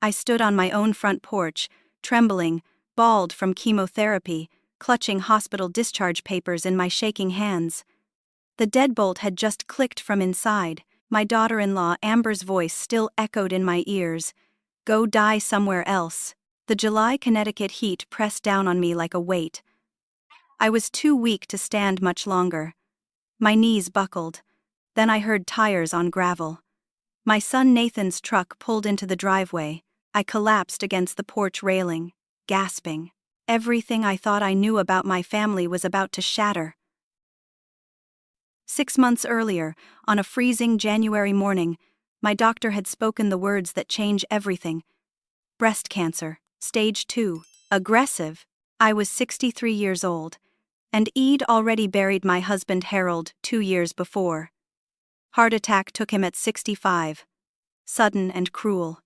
I stood on my own front porch, trembling, bald from chemotherapy, clutching hospital discharge papers in my shaking hands. The deadbolt had just clicked from inside. My daughter-in-law Amber's voice still echoed in my ears. "Go die somewhere else." The July Connecticut heat pressed down on me like a weight. I was too weak to stand much longer. My knees buckled. Then I heard tires on gravel. My son Nathan's truck pulled into the driveway. I collapsed against the porch railing, gasping. Everything I thought I knew about my family was about to shatter. 6 months earlier, on a freezing January morning, my doctor had spoken the words that change everything. Breast cancer, stage 2, aggressive. I was 63 years old, and Eid already buried my husband Harold 2 years before. Heart attack took him at 65. Sudden and cruel.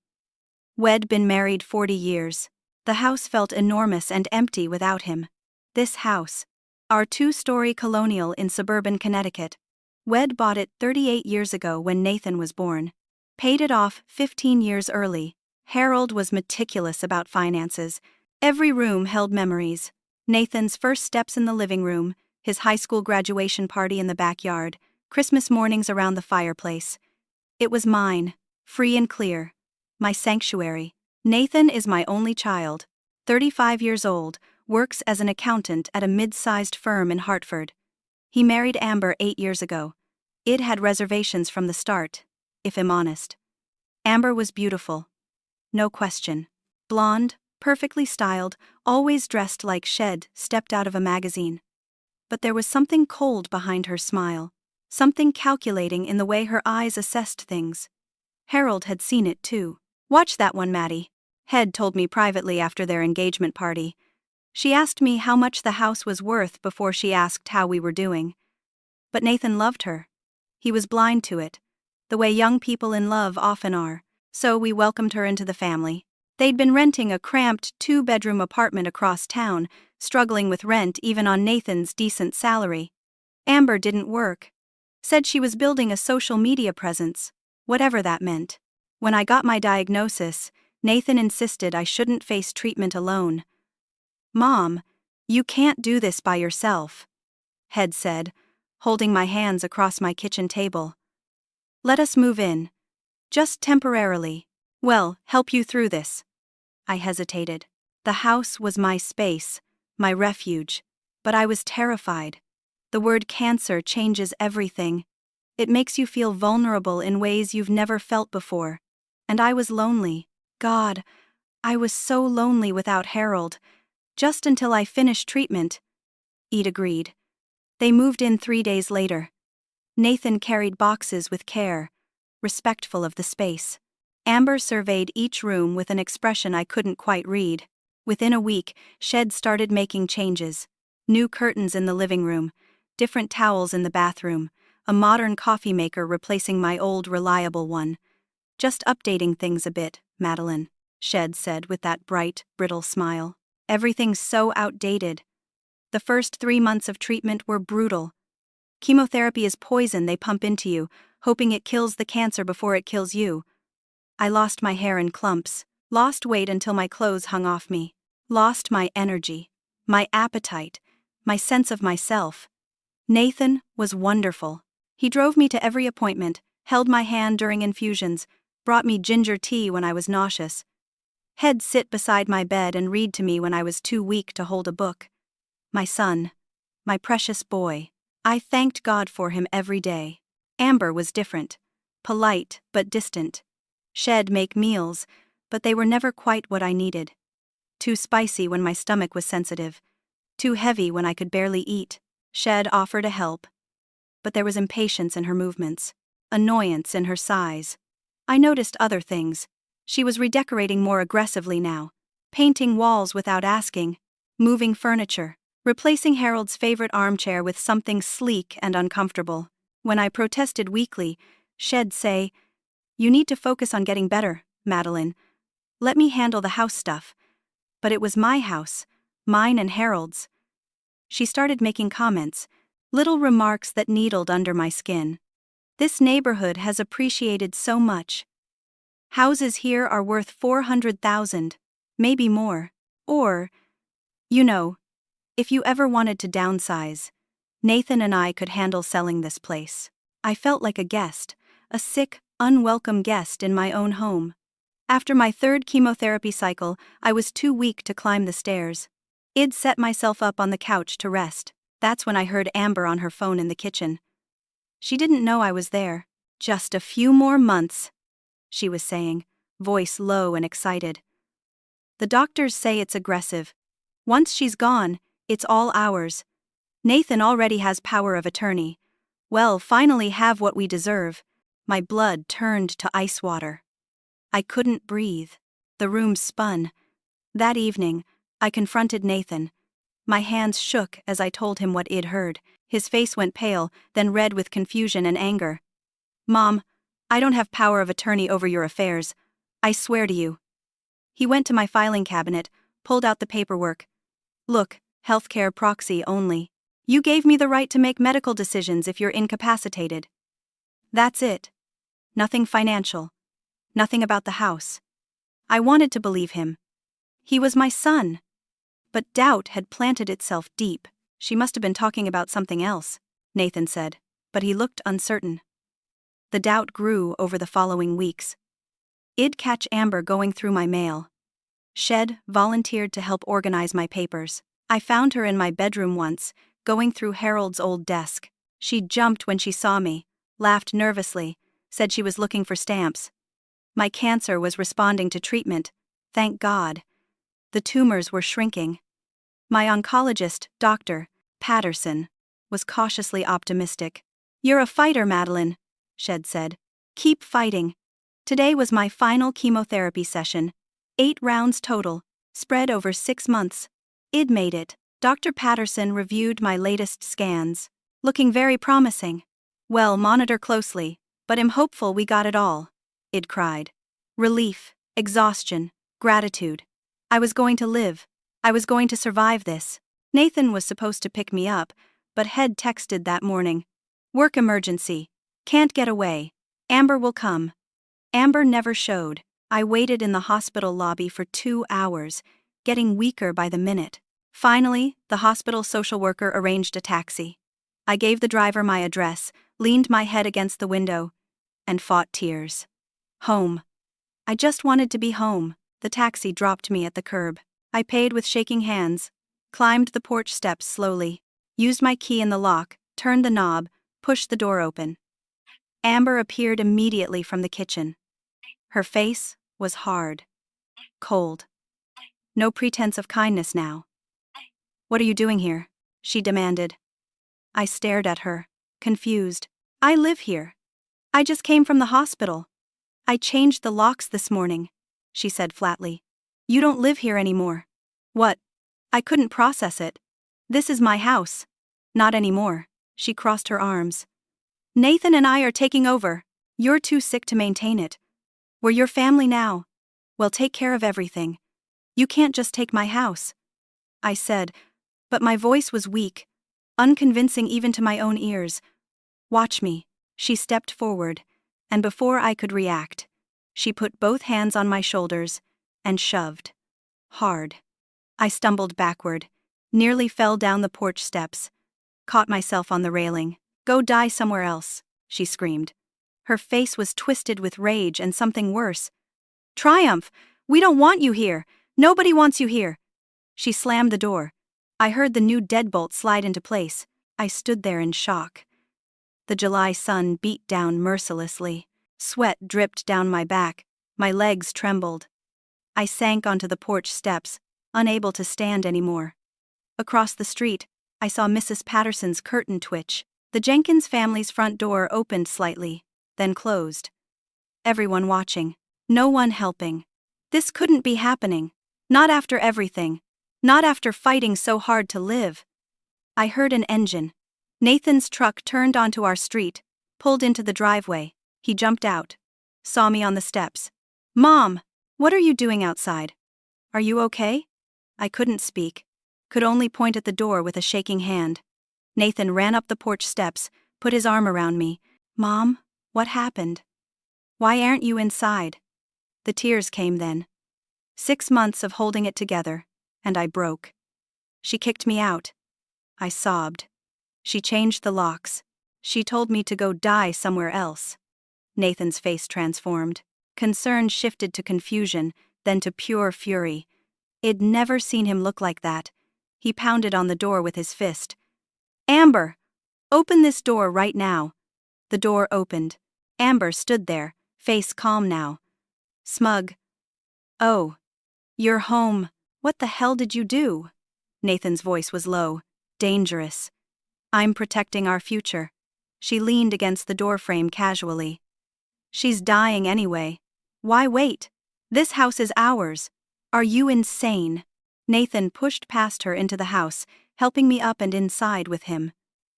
We'd been married 40 years. The house felt enormous and empty without him. This house, our 2-story colonial in suburban Connecticut. We'd bought it 38 years ago when Nathan was born. Paid it off 15 years early. Harold was meticulous about finances. Every room held memories. Nathan's first steps in the living room, his high school graduation party in the backyard, Christmas mornings around the fireplace. It was mine, free and clear. My sanctuary. Nathan is my only child, 35 years old, works as an accountant at a mid-sized firm in Hartford. He married Amber 8 years ago. It had reservations from the start, if I'm honest. Amber was beautiful. No question. Blonde, perfectly styled, always dressed like Shed stepped out of a magazine. But there was something cold behind her smile, something calculating in the way her eyes assessed things. Harold had seen it too. "Watch that one, Maddie," Head told me privately after their engagement party. She asked me how much the house was worth before she asked how we were doing. But Nathan loved her. He was blind to it, the way young people in love often are, so we welcomed her into the family. They'd been renting a cramped 2-bedroom apartment across town, struggling with rent even on Nathan's decent salary. Amber didn't work. Said she was building a social media presence, whatever that meant. When I got my diagnosis, Nathan insisted I shouldn't face treatment alone. "Mom, you can't do this by yourself," Head said, holding my hands across my kitchen table. "Let us move in. Just temporarily. Well, help you through this." I hesitated. The house was my space, my refuge, but I was terrified. The word cancer changes everything. It makes you feel vulnerable in ways you've never felt before. And I was lonely. God, I was so lonely without Harold. Just until I finished treatment. Eid agreed. They moved in 3 days later. Nathan carried boxes with care, respectful of the space. Amber surveyed each room with an expression I couldn't quite read. Within a week, Shed started making changes. New curtains in the living room, different towels in the bathroom, a modern coffee maker replacing my old reliable one. "Just updating things a bit, Madeline," Shed said with that bright, brittle smile. "Everything's so outdated. The first 3 months of treatment were brutal. Chemotherapy is poison they pump into you, hoping it kills the cancer before it kills you. I lost my hair in clumps, lost weight until my clothes hung off me, lost my energy, my appetite, my sense of myself. Nathan was wonderful. He drove me to every appointment, held my hand during infusions, brought me ginger tea when I was nauseous. He'd sit beside my bed and read to me when I was too weak to hold a book. My son, my precious boy. I thanked God for him every day. Amber was different, polite but distant. She'd make meals, but they were never quite what I needed. Too spicy when my stomach was sensitive, too heavy when I could barely eat. She'd offer to help, but there was impatience in her movements, annoyance in her sighs. I noticed other things. She was redecorating more aggressively now, painting walls without asking, moving furniture, replacing Harold's favorite armchair with something sleek and uncomfortable. When I protested weakly, she'd say, "You need to focus on getting better, Madeline. Let me handle the house stuff." But it was my house, mine and Harold's. She started making comments, little remarks that needled under my skin. "This neighborhood has appreciated so much. Houses here are worth 400,000, maybe more. Or, you know, if you ever wanted to downsize, Nathan and I could handle selling this place. I felt like a guest, a sick, unwelcome guest in my own home. After my third chemotherapy cycle, I was too weak to climb the stairs. I'd set myself up on the couch to rest. That's when I heard Amber on her phone in the kitchen. She didn't know I was there. "Just a few more months," she was saying, voice low and excited. "The doctors say it's aggressive. Once she's gone, it's all ours. Nathan already has power of attorney. We'll finally have what we deserve." My blood turned to ice water. I couldn't breathe. The room spun. That evening, I confronted Nathan. My hands shook as I told him what I'd heard. His face went pale, then red with confusion and anger. "Mom, I don't have power of attorney over your affairs. I swear to you." He went to my filing cabinet, pulled out the paperwork. "Look, healthcare proxy only. You gave me the right to make medical decisions if you're incapacitated. That's it. Nothing financial. Nothing about the house." I wanted to believe him. He was my son. But doubt had planted itself deep. "She must have been talking about something else," Nathan said, but he looked uncertain. The doubt grew over the following weeks. I'd catch Amber going through my mail. Shed volunteered to help organize my papers. I found her in my bedroom once, going through Harold's old desk. She jumped when she saw me, laughed nervously, said she was looking for stamps. My cancer was responding to treatment, thank God. The tumors were shrinking. My oncologist, Dr. Patterson, was cautiously optimistic. "You're a fighter, Madeline," Shed said. "Keep fighting." Today was my final chemotherapy session. 8 rounds total, spread over 6 months. I'd made it. Dr. Patterson reviewed my latest scans. "Looking very promising." "Well, monitor closely, but I'm hopeful we got it all," I'd cried. Relief, exhaustion, gratitude. I was going to live. I was going to survive this. Nathan was supposed to pick me up, but Head texted that morning. "Work emergency. Can't get away. Amber will come." Amber never showed. I waited in the hospital lobby for 2 hours, getting weaker by the minute. Finally, the hospital social worker arranged a taxi. I gave the driver my address, leaned my head against the window, and fought tears. Home. I just wanted to be home. The taxi dropped me at the curb. I paid with shaking hands, climbed the porch steps slowly, used my key in the lock, turned the knob, pushed the door open. Amber appeared immediately from the kitchen. Her face was hard, cold. No pretense of kindness now. "What are you doing here?" she demanded. I stared at her, confused. "I live here. I just came from the hospital. I changed the locks this morning," she said flatly. "You don't live here anymore." "What?" I couldn't process it. "This is my house." "Not anymore." She crossed her arms. "Nathan and I are taking over. You're too sick to maintain it. We're your family now. We'll take care of everything. You can't just take my house," I said, but my voice was weak, unconvincing even to my own ears. "Watch me." She stepped forward, and before I could react, she put both hands on my shoulders and shoved. Hard. I stumbled backward, nearly fell down the porch steps, caught myself on the railing. "Go die somewhere else," she screamed. Her face was twisted with rage and something worse. "Triumph! We don't want you here! Nobody wants you here!" She slammed the door. I heard the new deadbolt slide into place. I stood there in shock. The July sun beat down mercilessly. Sweat dripped down my back. My legs trembled. I sank onto the porch steps, unable to stand anymore. Across the street, I saw Mrs. Patterson's curtain twitch. The Jenkins family's front door opened slightly, then closed. Everyone watching. No one helping. This couldn't be happening. Not after everything. Not after fighting so hard to live. I heard an engine. Nathan's truck turned onto our street, pulled into the driveway. He jumped out. Saw me on the steps. "Mom, what are you doing outside? Are you okay?" I couldn't speak. Could only point at the door with a shaking hand. Nathan ran up the porch steps, put his arm around me. "Mom, what happened? Why aren't you inside?" The tears came then. 6 months of holding it together, and I broke. She kicked me out. I sobbed. She changed the locks. She told me to go die somewhere else. Nathan's face transformed. Concern shifted to confusion, then to pure fury. I'd never seen him look like that. He pounded on the door with his fist. Amber! Open this door right now. The door opened. Amber stood there, face calm now. Smug. Oh. You're home. What the hell did you do? Nathan's voice was low. Dangerous. I'm protecting our future. She leaned against the doorframe casually. She's dying anyway. Why wait? This house is ours. Are you insane? Nathan pushed past her into the house, helping me up and inside with him.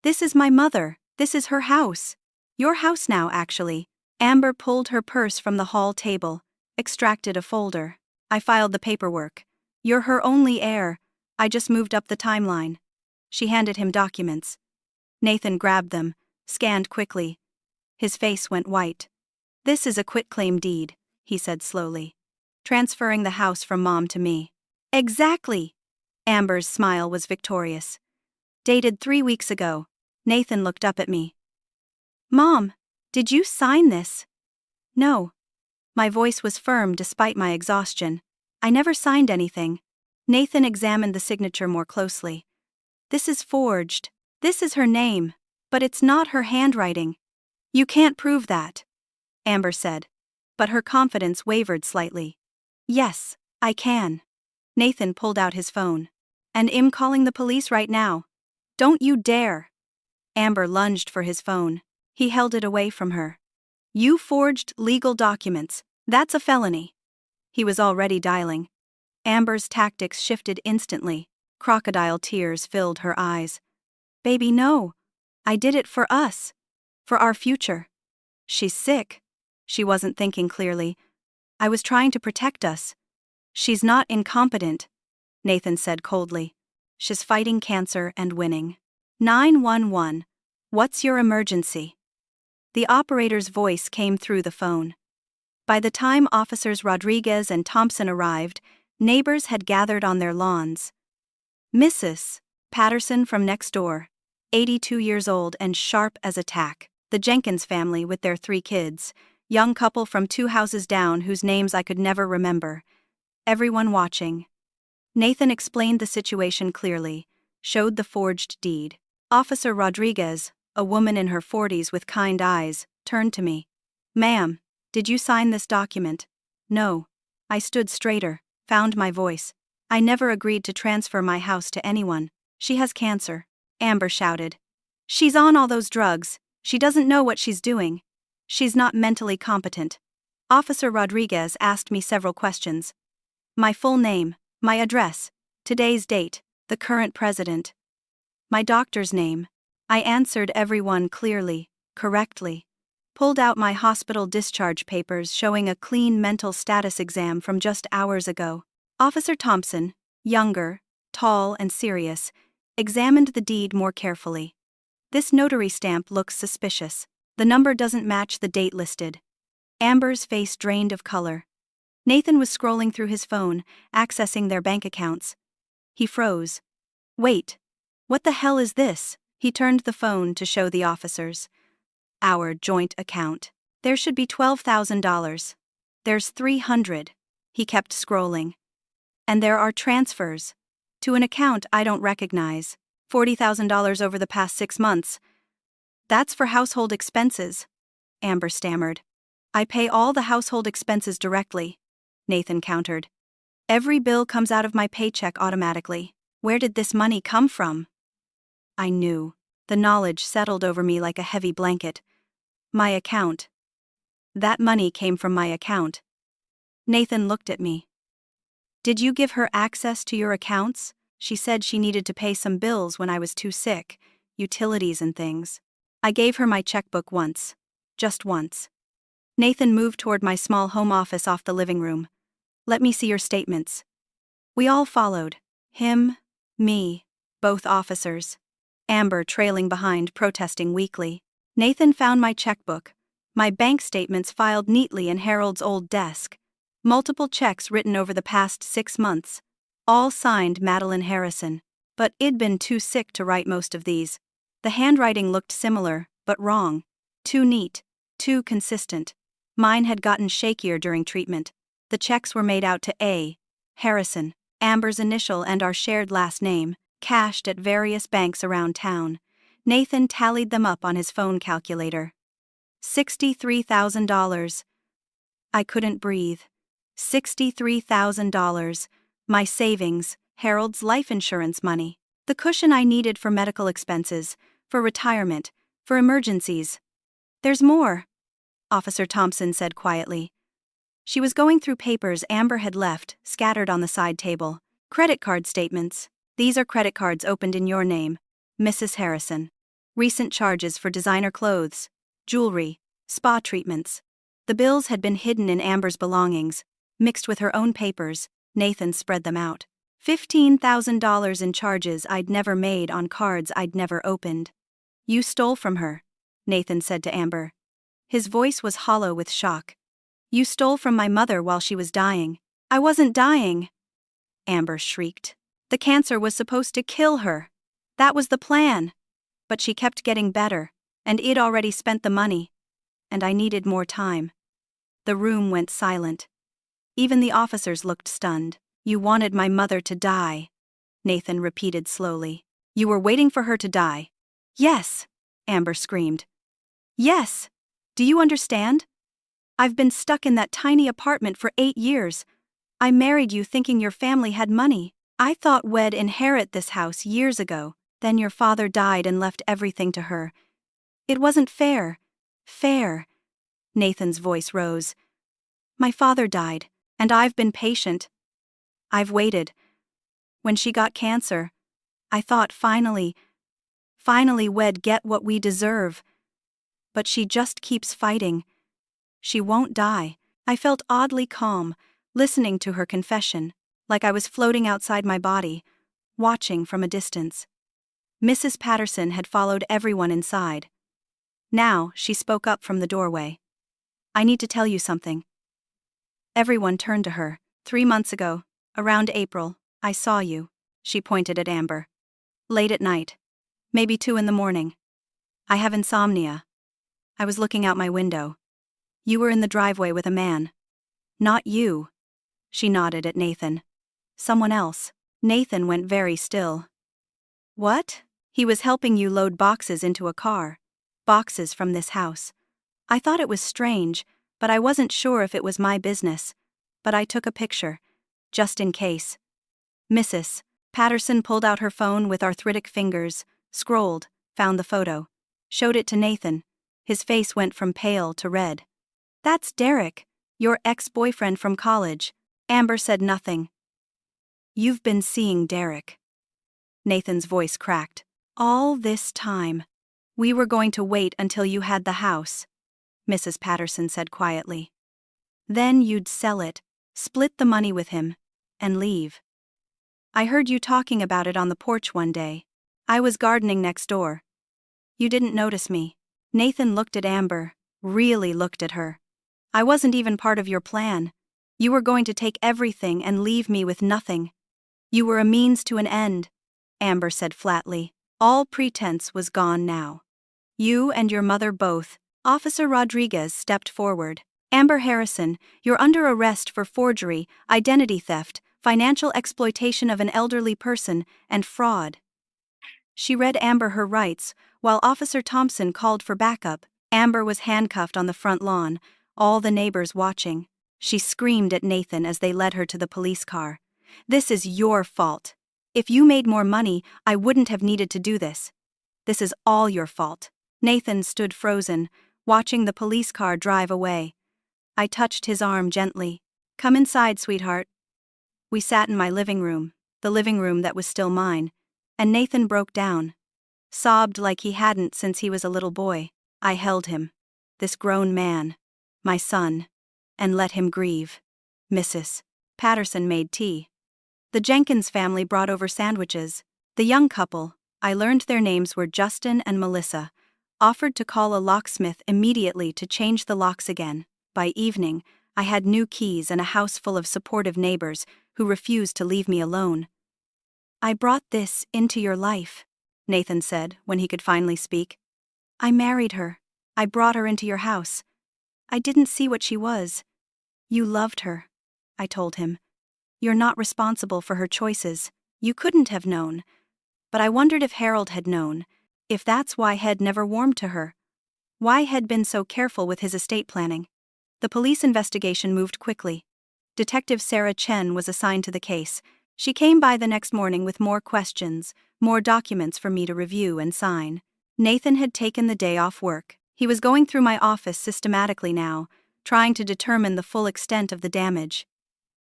This is my mother. This is her house. Your house now, actually. Amber pulled her purse from the hall table, extracted a folder. I filed the paperwork. You're her only heir. I just moved up the timeline. She handed him documents. Nathan grabbed them, scanned quickly. His face went white. This is a quitclaim deed, he said slowly. Transferring the house from Mom to me. Exactly! Amber's smile was victorious. Dated 3 weeks ago. Nathan looked up at me. Mom, did you sign this? No. My voice was firm despite my exhaustion. I never signed anything. Nathan examined the signature more closely. This is forged. This is her name, but it's not her handwriting. You can't prove that, Amber said, but her confidence wavered slightly. Yes, I can. Nathan pulled out his phone. And I'm calling the police right now. Don't you dare. Amber lunged for his phone. He held it away from her. You forged legal documents. That's a felony. He was already dialing. Amber's tactics shifted instantly. Crocodile tears filled her eyes. Baby, no. I did it for us. For our future. She's sick. She wasn't thinking clearly. I was trying to protect us. She's not incompetent, Nathan said coldly. She's fighting cancer and winning. 911. What's your emergency? The operator's voice came through the phone. By the time Officers Rodriguez and Thompson arrived, neighbors had gathered on their lawns. Mrs. Patterson from next door, 82 years old and sharp as a tack. The Jenkins family with their 3 kids, young couple from 2 houses down whose names I could never remember. Everyone watching. Nathan explained the situation clearly, showed the forged deed. Officer Rodriguez, a woman in her 40s with kind eyes, turned to me. Ma'am, did you sign this document? No. I stood straighter, found my voice. I never agreed to transfer my house to anyone. She has cancer. Amber shouted. She's on all those drugs. She doesn't know what she's doing. She's not mentally competent. Officer Rodriguez asked me several questions. My full name, my address, today's date, the current president. My doctor's name. I answered everyone clearly, correctly. Pulled out my hospital discharge papers showing a clean mental status exam from just hours ago. Officer Thompson, younger, tall and serious, examined the deed more carefully. This notary stamp looks suspicious. The number doesn't match the date listed. Amber's face drained of color. Nathan was scrolling through his phone, accessing their bank accounts. He froze. Wait. What the hell is this? He turned the phone to show the officers. Our joint account. There should be $12,000. There's $300. He kept scrolling. And there are transfers. To an account I don't recognize. $40,000 over the past 6 months. That's for household expenses, Amber stammered. I pay all the household expenses directly, Nathan countered. Every bill comes out of my paycheck automatically. Where did this money come from? I knew. The knowledge settled over me like a heavy blanket. My account. That money came from my account. Nathan looked at me. Did you give her access to your accounts? She said she needed to pay some bills when I was too sick, utilities and things. I gave her my checkbook once. Just once. Nathan moved toward my small home office off the living room. Let me see your statements. We all followed. Him, me, both officers. Amber trailing behind, protesting weakly. Nathan found my checkbook, my bank statements filed neatly in Harold's old desk. Multiple checks written over the past 6 months. All signed Madeline Harrison. But I'd been too sick to write most of these. The handwriting looked similar, but wrong. Too neat. Too consistent. Mine had gotten shakier during treatment. The checks were made out to A. Harrison, Amber's initial and our shared last name, cashed at various banks around town. Nathan tallied them up on his phone calculator. $63,000. I couldn't breathe. $63,000. My savings, Harold's life insurance money. The cushion I needed for medical expenses, for retirement, for emergencies. There's more, Officer Thompson said quietly. She was going through papers Amber had left, scattered on the side table. Credit card statements. These are credit cards opened in your name, Mrs. Harrison. Recent charges for designer clothes, jewelry, spa treatments. The bills had been hidden in Amber's belongings, mixed with her own papers. Nathan spread them out. $15,000 in charges I'd never made on cards I'd never opened. You stole from her, Nathan said to Amber. His voice was hollow with shock. You stole from my mother while she was dying. I wasn't dying, Amber shrieked. The cancer was supposed to kill her. That was the plan. But she kept getting better, and I'd already spent the money. And I needed more time. The room went silent. Even the officers looked stunned. You wanted my mother to die, Nathan repeated slowly. You were waiting for her to die. Yes, Amber screamed. Yes. Do you understand? I've been stuck in that tiny apartment for 8 years. I married you thinking your family had money. I thought we'd inherit this house years ago. Then your father died and left everything to her. It wasn't fair. Fair. Nathan's voice rose. My father died, and I've been patient. I've waited. When she got cancer, I thought finally we'd get what we deserve. But she just keeps fighting. She won't die. I felt oddly calm, listening to her confession, like I was floating outside my body, watching from a distance. Mrs. Patterson had followed everyone inside. Now, she spoke up from the doorway. I need to tell you something. Everyone turned to her. 3 months ago, around April, I saw you, she pointed at Amber. Late at night. Maybe 2 in the morning. I have insomnia. I was looking out my window. You were in the driveway with a man. Not you. She nodded at Nathan. Someone else. Nathan went very still. What? He was helping you load boxes into a car. Boxes from this house. I thought it was strange, but I wasn't sure if it was my business. But I took a picture. Just in case. Mrs. Patterson pulled out her phone with arthritic fingers, scrolled, found the photo. Showed it to Nathan. His face went from pale to red. That's Derek, your ex-boyfriend from college. Amber said nothing. You've been seeing Derek. Nathan's voice cracked. All this time. We were going to wait until you had the house, Mrs. Patterson said quietly. Then you'd sell it, split the money with him, and leave. I heard you talking about it on the porch one day. I was gardening next door. You didn't notice me. Nathan looked at Amber, really looked at her. I wasn't even part of your plan. You were going to take everything and leave me with nothing. You were a means to an end, Amber said flatly. All pretense was gone now. You and your mother both. Officer Rodriguez stepped forward. Amber Harrison, you're under arrest for forgery, identity theft, financial exploitation of an elderly person, and fraud. She read Amber her rights, while Officer Thompson called for backup. Amber was handcuffed on the front lawn, all the neighbors watching. She screamed at Nathan as they led her to the police car. This is your fault. If you made more money, I wouldn't have needed to do this. This is all your fault. Nathan stood frozen, watching the police car drive away. I touched his arm gently. Come inside, sweetheart. We sat in my living room, the living room that was still mine, and Nathan broke down. Sobbed like he hadn't since he was a little boy. I held him, this grown man, my son, and let him grieve. Mrs. Patterson made tea. The Jenkins family brought over sandwiches. The young couple, I learned their names were Justin and Melissa, offered to call a locksmith immediately to change the locks again. By evening, I had new keys and a house full of supportive neighbors who refused to leave me alone. "I brought this into your life," Nathan said when he could finally speak. "I married her. I brought her into your house. I didn't see what she was. You loved her," I told him. "You're not responsible for her choices. You couldn't have known." But I wondered if Harold had known, if that's why Head never warmed to her. Why Head been so careful with his estate planning. The police investigation moved quickly. Detective Sarah Chen was assigned to the case. She came by the next morning with more questions, more documents for me to review and sign. Nathan had taken the day off work. He was going through my office systematically now, trying to determine the full extent of the damage.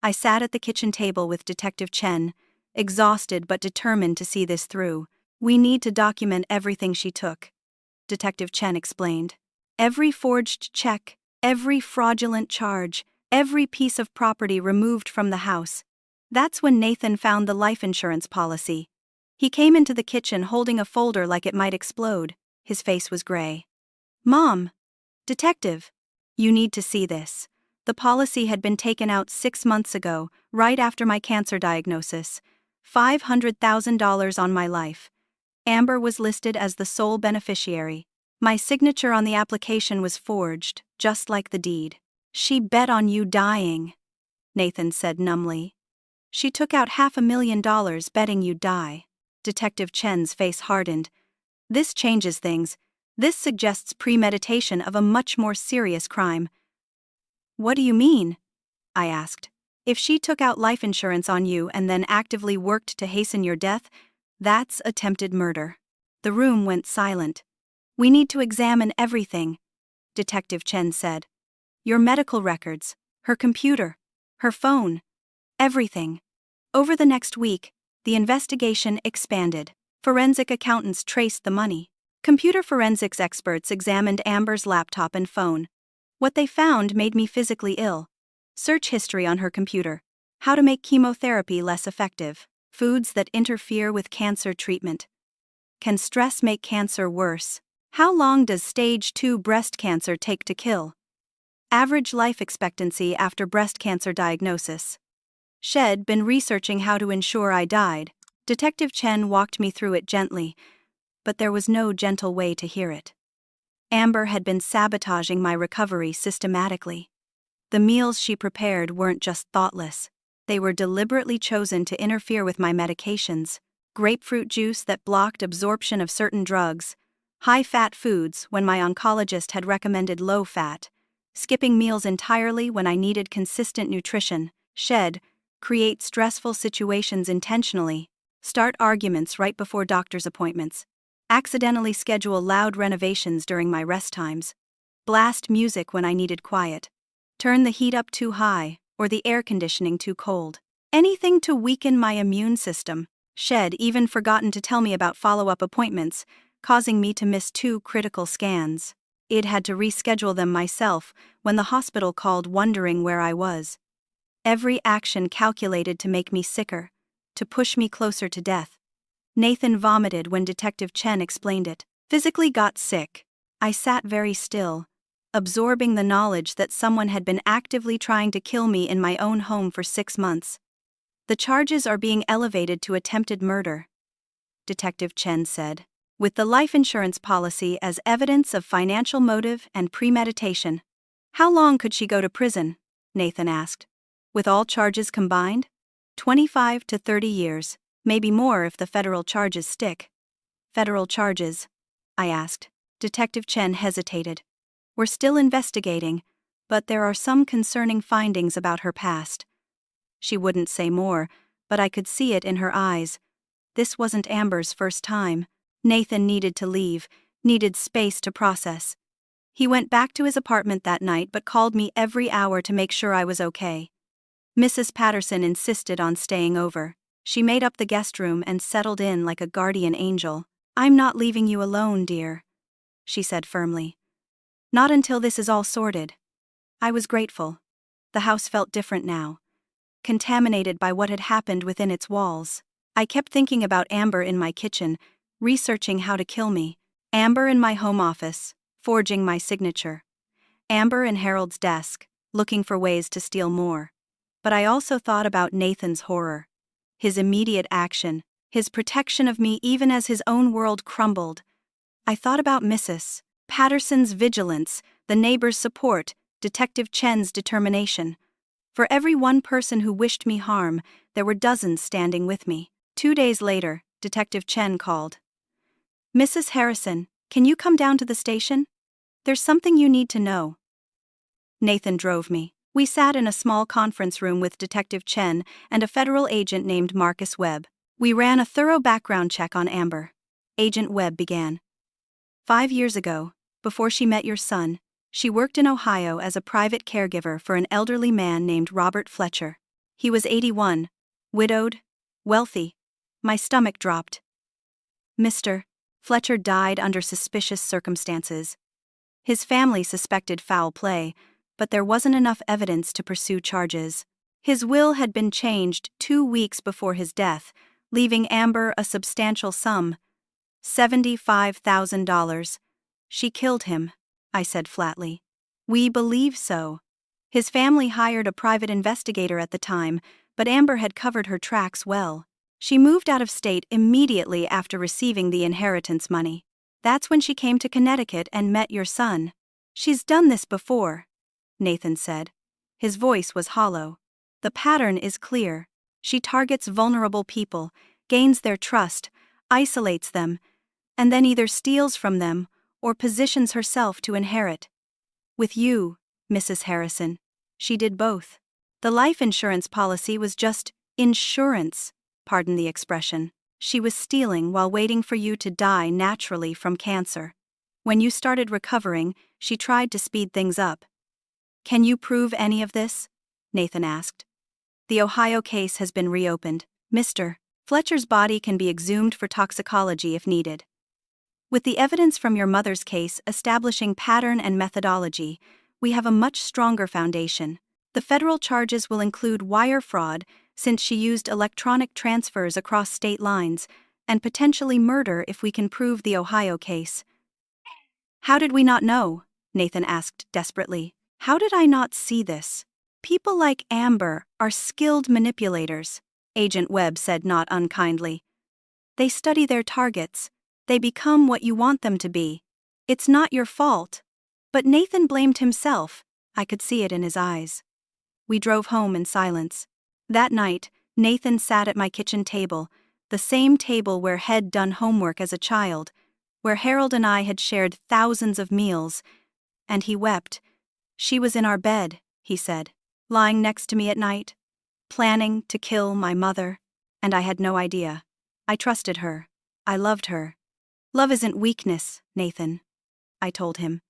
I sat at the kitchen table with Detective Chen, exhausted but determined to see this through. "We need to document everything she took," Detective Chen explained. "Every forged check, every fraudulent charge, every piece of property removed from the house." That's when Nathan found the life insurance policy. He came into the kitchen holding a folder like it might explode. His face was gray. "Mom! Detective! You need to see this. The policy had been taken out 6 months ago, right after my cancer diagnosis. $500,000 on my life. Amber was listed as the sole beneficiary. My signature on the application was forged, just like the deed. She bet on you dying," Nathan said numbly. "She took out $500,000 betting you'd die." Detective Chen's face hardened. "This changes things. This suggests premeditation of a much more serious crime." "What do you mean?" I asked. "If she took out life insurance on you and then actively worked to hasten your death, that's attempted murder." The room went silent. "We need to examine everything," Detective Chen said. "Your medical records, her computer, her phone, everything." Over the next week, the investigation expanded. Forensic accountants traced the money. Computer forensics experts examined Amber's laptop and phone. What they found made me physically ill. Search history on her computer. How to make chemotherapy less effective. Foods that interfere with cancer treatment. Can stress make cancer worse? How long does stage 2 breast cancer take to kill? Average life expectancy after breast cancer diagnosis. Shed been researching how to ensure I died. Detective Chen walked me through it gently, but there was no gentle way to hear it. Amber had been sabotaging my recovery systematically. The meals she prepared weren't just thoughtless. They were deliberately chosen to interfere with my medications. Grapefruit juice that blocked absorption of certain drugs. High-fat foods when my oncologist had recommended low-fat. Skipping meals entirely when I needed consistent nutrition. Shed, create stressful situations intentionally. Start arguments right before doctor's appointments. Accidentally schedule loud renovations during my rest times. Blast music when I needed quiet. Turn the heat up too high, or the air conditioning too cold. Anything to weaken my immune system. Shed even forgotten to tell me about follow-up appointments, causing me to miss 2 critical scans. I'd had to reschedule them myself when the hospital called wondering where I was. Every action calculated to make me sicker, to push me closer to death. Nathan vomited when Detective Chen explained it. Physically got sick. I sat very still, absorbing the knowledge that someone had been actively trying to kill me in my own home for 6 months. "The charges are being elevated to attempted murder," Detective Chen said, "with the life insurance policy as evidence of financial motive and premeditation." "How long could she go to prison?" Nathan asked. "With all charges combined?" 25 to 30 years, maybe more if the federal charges stick." "Federal charges?" I asked. Detective Chen hesitated. "We're still investigating, but there are some concerning findings about her past." She wouldn't say more, but I could see it in her eyes. This wasn't Amber's first time. Nathan needed to leave, needed space to process. He went back to his apartment that night but called me every hour to make sure I was okay. Mrs. Patterson insisted on staying over. She made up the guest room and settled in like a guardian angel. "I'm not leaving you alone, dear," she said firmly. "Not until this is all sorted." I was grateful. The house felt different now, contaminated by what had happened within its walls. I kept thinking about Amber in my kitchen, researching how to kill me. Amber in my home office, forging my signature. Amber in Harold's desk, looking for ways to steal more. But I also thought about Nathan's horror, his immediate action, his protection of me even as his own world crumbled. I thought about Mrs. Patterson's vigilance, the neighbors' support, Detective Chen's determination. For every one person who wished me harm, there were dozens standing with me. 2 days later, Detective Chen called. "Mrs. Harrison, can you come down to the station? There's something you need to know." Nathan drove me. We sat in a small conference room with Detective Chen and a federal agent named Marcus Webb. We ran a thorough background check on Amber. Agent Webb began. 5 years ago, before she met your son, she worked in Ohio as a private caregiver for an elderly man named Robert Fletcher. He was 81, widowed, wealthy. My stomach dropped. Mr. Fletcher died under suspicious circumstances. His family suspected foul play, but there wasn't enough evidence to pursue charges. His will had been changed 2 weeks before his death, leaving Amber a substantial sum, $75,000. She killed him, I said flatly. We believe so. His family hired a private investigator at the time, but Amber had covered her tracks well. She moved out of state immediately after receiving the inheritance money. That's when she came to Connecticut and met your son. She's done this before, Nathan said. His voice was hollow. The pattern is clear. She targets vulnerable people, gains their trust, isolates them, and then either steals from them or positions herself to inherit. With you, Mrs. Harrison, she did both. The life insurance policy was just insurance, pardon the expression. She was stealing while waiting for you to die naturally from cancer. When you started recovering, she tried to speed things up. Can you prove any of this? Nathan asked. The Ohio case has been reopened. Mr. Fletcher's body can be exhumed for toxicology if needed. With the evidence from your mother's case establishing pattern and methodology, we have a much stronger foundation. The federal charges will include wire fraud, since she used electronic transfers across state lines, and potentially murder if we can prove the Ohio case. How did we not know? Nathan asked desperately. How did I not see this? People like Amber are skilled manipulators, Agent Webb said not unkindly. They study their targets. They become what you want them to be. It's not your fault. But Nathan blamed himself. I could see it in his eyes. We drove home in silence. That night, Nathan sat at my kitchen table, the same table where He'd done homework as a child, where Harold and I had shared thousands of meals, and he wept. She was in our bed, he said, lying next to me at night, planning to kill my mother, and I had no idea. I trusted her. I loved her. Love isn't weakness, Nathan, I told him.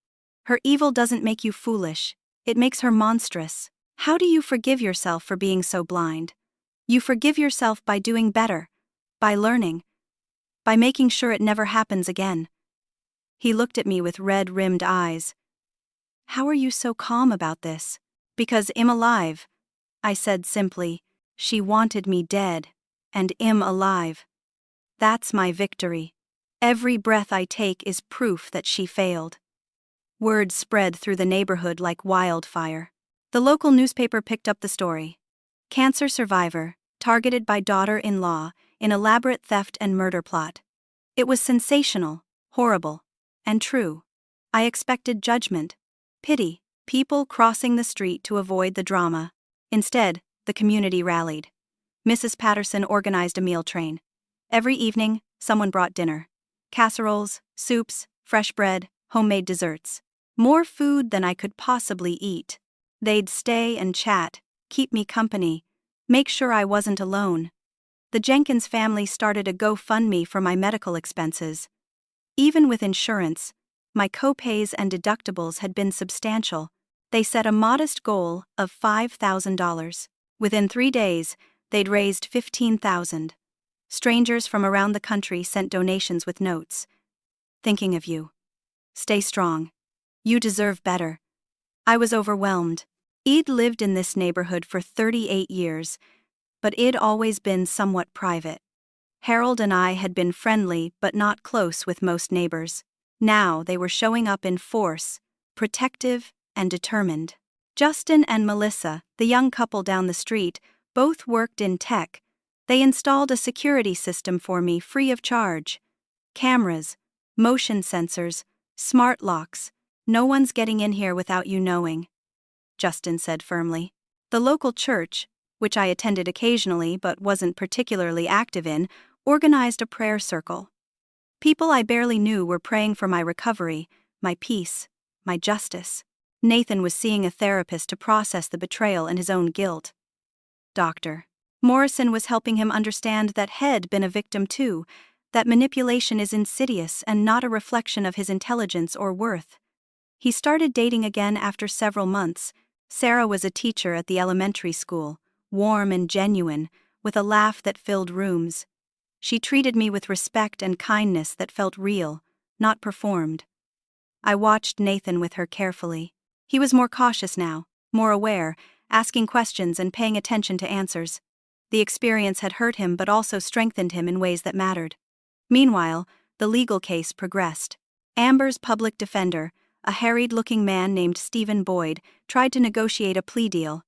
Her evil doesn't make you foolish. It makes her monstrous. How do you forgive yourself for being so blind? You forgive yourself by doing better, by learning, by making sure it never happens again. He looked at me with red-rimmed eyes. How are you so calm about this? Because I'm alive, I said simply. She wanted me dead, and I'm alive. That's my victory. Every breath I take is proof that she failed. Word spread through the neighborhood like wildfire. The local newspaper picked up the story. Cancer survivor, targeted by daughter-in-law in elaborate theft and murder plot. It was sensational, horrible, and true. I expected judgment, pity, people crossing the street to avoid the drama. Instead, the community rallied. Mrs. Patterson organized a meal train. Every evening, someone brought dinner. Casseroles, soups, fresh bread, homemade desserts. More food than I could possibly eat. They'd stay and chat, keep me company, make sure I wasn't alone. The Jenkins family started a GoFundMe for my medical expenses. Even with insurance, my co-pays and deductibles had been substantial. They set a modest goal of $5,000. Within 3 days, they'd raised $15,000. Strangers from around the country sent donations with notes. Thinking of you. Stay strong. You deserve better. I was overwhelmed. I'd lived in this neighborhood for 38 years, but it'd always been somewhat private. Harold and I had been friendly but not close with most neighbors. Now they were showing up in force, protective and determined. Justin and Melissa, the young couple down the street, both worked in tech. They installed a security system for me free of charge. Cameras, motion sensors, smart locks. No one's getting in here without you knowing, Justin said firmly. The local church, which I attended occasionally but wasn't particularly active in, organized a prayer circle. People I barely knew were praying for my recovery, my peace, my justice. Nathan was seeing a therapist to process the betrayal and his own guilt. Dr. Morrison was helping him understand that he'd been a victim too, that manipulation is insidious and not a reflection of his intelligence or worth. He started dating again after several months. Sarah was a teacher at the elementary school, warm and genuine, with a laugh that filled rooms. She treated me with respect and kindness that felt real, not performed. I watched Nathan with her carefully. He was more cautious now, more aware, asking questions and paying attention to answers. The experience had hurt him but also strengthened him in ways that mattered. Meanwhile, the legal case progressed. Amber's public defender, a harried-looking man named Stephen Boyd, tried to negotiate a plea deal.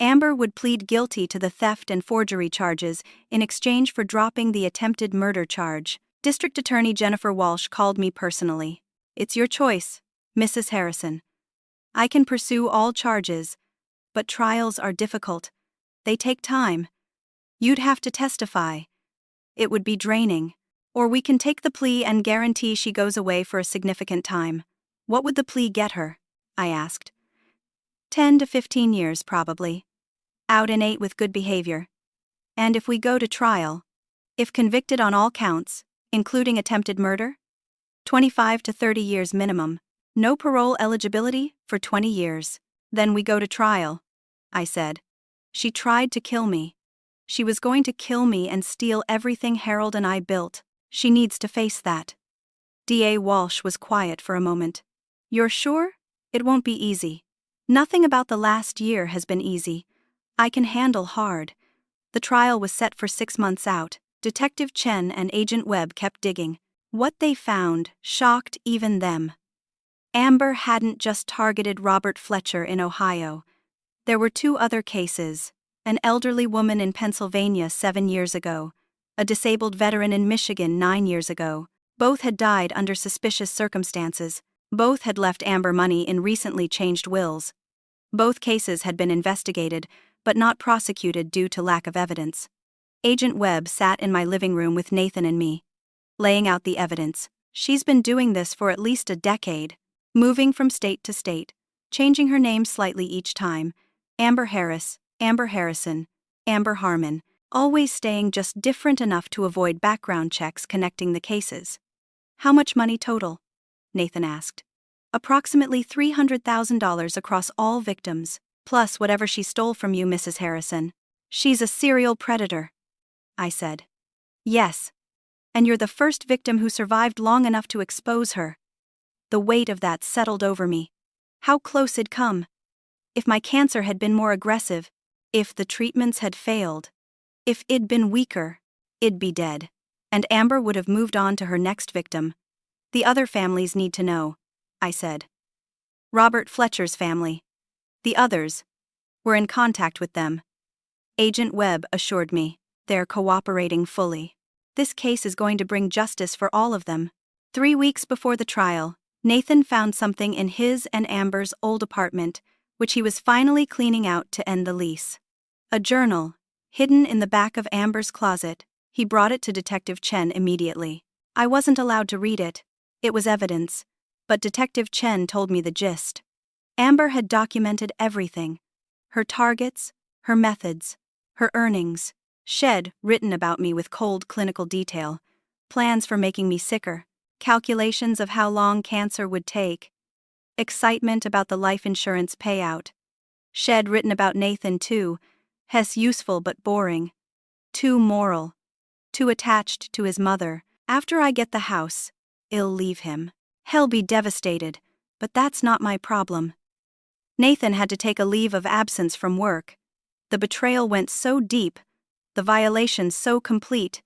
Amber would plead guilty to the theft and forgery charges in exchange for dropping the attempted murder charge. District Attorney Jennifer Walsh called me personally. "It's your choice, Mrs. Harrison. I can pursue all charges, but trials are difficult. They take time. You'd have to testify. It would be draining. Or we can take the plea and guarantee she goes away for a significant time." "What would the plea get her?" I asked. 10 to 15 years, probably. Out in 8 with good behavior. And if we go to trial, if convicted on all counts, including attempted murder, 25 to 30 years minimum. No parole eligibility for 20 years. Then we go to trial, I said. She tried to kill me. She was going to kill me and steal everything Harold and I built. She needs to face that. DA Walsh was quiet for a moment. "You're sure? It won't be easy. Nothing about the last year has been easy. I can handle hard." The trial was set for 6 months out. Detective Chen and Agent Webb kept digging. What they found shocked even them. Amber hadn't just targeted Robert Fletcher in Ohio. There were 2 other cases: an elderly woman in Pennsylvania 7 years ago, a disabled veteran in Michigan 9 years ago. Both had died under suspicious circumstances. Both had left Amber money in recently changed wills. Both cases had been investigated, but not prosecuted due to lack of evidence. Agent Webb sat in my living room with Nathan and me, laying out the evidence. She's been doing this for at least a decade, moving from state to state, changing her name slightly each time. Amber Harris, Amber Harrison, Amber Harmon, always staying just different enough to avoid background checks connecting the cases. "How much money total?" Nathan asked. "Approximately $300,000 across all victims, plus whatever she stole from you, Mrs. Harrison." "She's a serial predator," I said. "Yes. And you're the first victim who survived long enough to expose her." The weight of that settled over me. How close it'd come. If my cancer had been more aggressive, if the treatments had failed, if it'd been weaker, it'd be dead. And Amber would have moved on to her next victim. "The other families need to know," I said. "Robert Fletcher's family. The others. We're in contact with them." Agent Webb assured me. "They're cooperating fully. This case is going to bring justice for all of them." 3 weeks before the trial, Nathan found something in his and Amber's old apartment, which he was finally cleaning out to end the lease. A journal, hidden in the back of Amber's closet. He brought it to Detective Chen immediately. I wasn't allowed to read it. It was evidence, but Detective Chen told me the gist. Amber had documented everything. Her targets, her methods, her earnings. She'd written about me with cold clinical detail. Plans for making me sicker. Calculations of how long cancer would take. Excitement about the life insurance payout. She'd written about Nathan too. Hess useful but boring. Too moral. Too attached to his mother. After I get the house, I'll leave him. He'll be devastated, but that's not my problem. Nathan had to take a leave of absence from work. The betrayal went so deep, the violation so complete,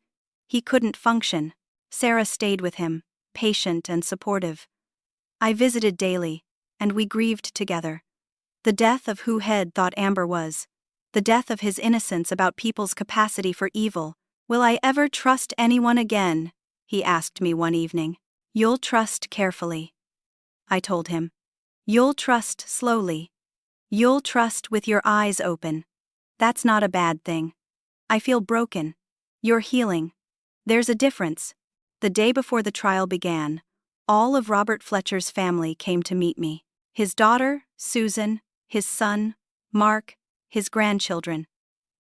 he couldn't function. Sarah stayed with him, patient and supportive. I visited daily, and we grieved together. The death of who Head thought Amber was. The death of his innocence about people's capacity for evil. "Will I ever trust anyone again?" he asked me one evening. "You'll trust carefully," I told him. "You'll trust slowly. You'll trust with your eyes open. That's not a bad thing. I feel broken. You're healing. There's a difference." The day before the trial began, all of Robert Fletcher's family came to meet me. His daughter, Susan, his son, Mark, his grandchildren.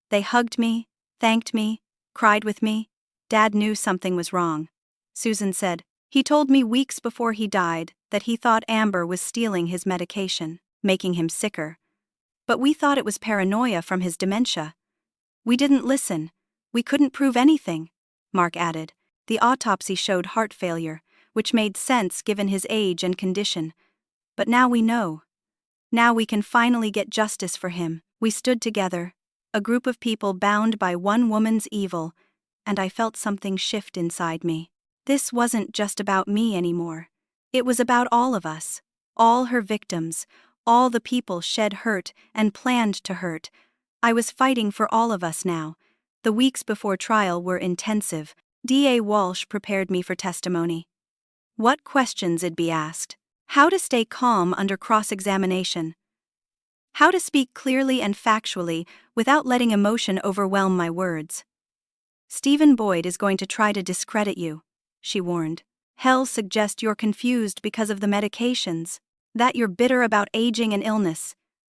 They hugged me, thanked me, cried with me. Dad knew something was wrong. Susan said, "He told me weeks before he died that he thought Amber was stealing his medication, making him sicker. But we thought it was paranoia from his dementia. We didn't listen. We couldn't prove anything," Mark added. "The autopsy showed heart failure, which made sense given his age and condition. But now we know. Now we can finally get justice for him." We stood together, a group of people bound by one woman's evil, and I felt something shift inside me. This wasn't just about me anymore. It was about all of us, all her victims, all the people Shed hurt and planned to hurt. I was fighting for all of us now. The weeks before trial were intensive. DA Walsh prepared me for testimony. What questions''d be asked, how to stay calm under cross-examination, how to speak clearly and factually without letting emotion overwhelm my words. "Stephen Boyd is going to try to discredit you," she warned. "He'll suggest you're confused because of the medications, that you're bitter about aging and illness,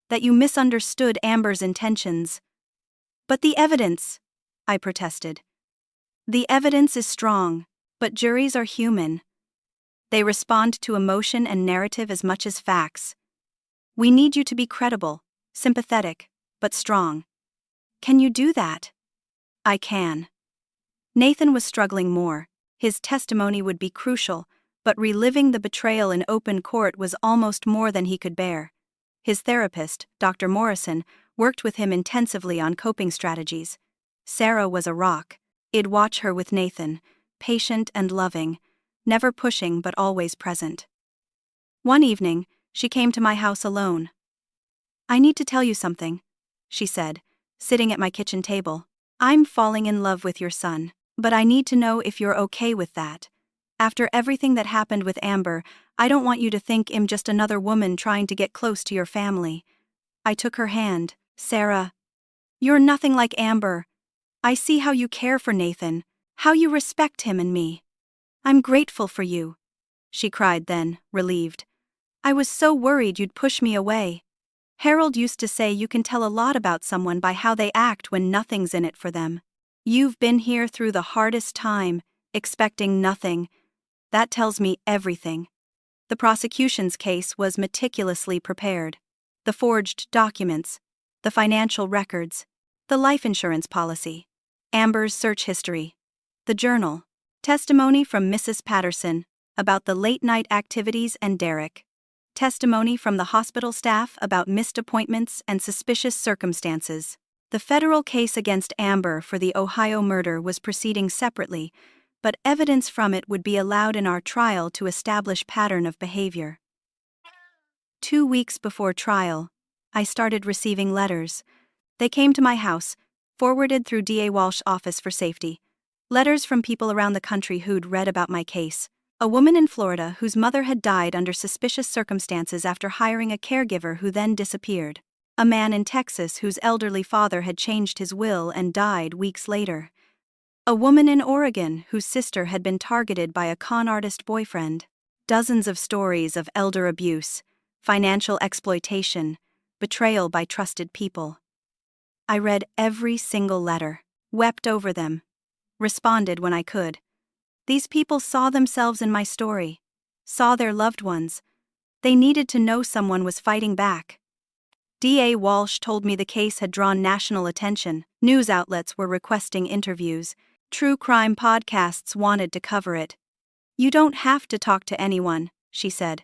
that you misunderstood Amber's intentions." "But the evidence," I protested. "The evidence is strong, but juries are human. They respond to emotion and narrative as much as facts. We need you to be credible, sympathetic, but strong. Can you do that?" "I can." Nathan was struggling more. His testimony would be crucial, but reliving the betrayal in open court was almost more than he could bear. His therapist, Dr. Morrison, worked with him intensively on coping strategies. Sarah was a rock. I'd watch her with Nathan, patient and loving, never pushing but always present. One evening, she came to my house alone. "I need to tell you something," she said, sitting at my kitchen table. "I'm falling in love with your son, but I need to know if you're okay with that. After everything that happened with Amber, I don't want you to think I'm just another woman trying to get close to your family." I took her hand. "Sarah, you're nothing like Amber. I see how you care for Nathan, how you respect him and me. I'm grateful for you," she cried then, relieved. "I was so worried you'd push me away. Harold used to say you can tell a lot about someone by how they act when nothing's in it for them. You've been here through the hardest time, expecting nothing. That tells me everything." The prosecution's case was meticulously prepared. The forged documents, the financial records, the life insurance policy, Amber's search history, the journal, testimony from Mrs. Patterson about the late-night activities and Derek, testimony from the hospital staff about missed appointments and suspicious circumstances. The federal case against Amber for the Ohio murder was proceeding separately, but evidence from it would be allowed in our trial to establish pattern of behavior. 2 weeks before trial, I started receiving letters. They came to my house, forwarded through DA Walsh's office for safety. Letters from people around the country who'd read about my case. A woman in Florida whose mother had died under suspicious circumstances after hiring a caregiver who then disappeared. A man in Texas whose elderly father had changed his will and died weeks later. A woman in Oregon whose sister had been targeted by a con artist boyfriend. Dozens of stories of elder abuse, financial exploitation, betrayal by trusted people. I read every single letter, wept over them, responded when I could. These people saw themselves in my story, saw their loved ones. They needed to know someone was fighting back. DA Walsh told me the case had drawn national attention. News outlets were requesting interviews. True crime podcasts wanted to cover it. "You don't have to talk to anyone," she said.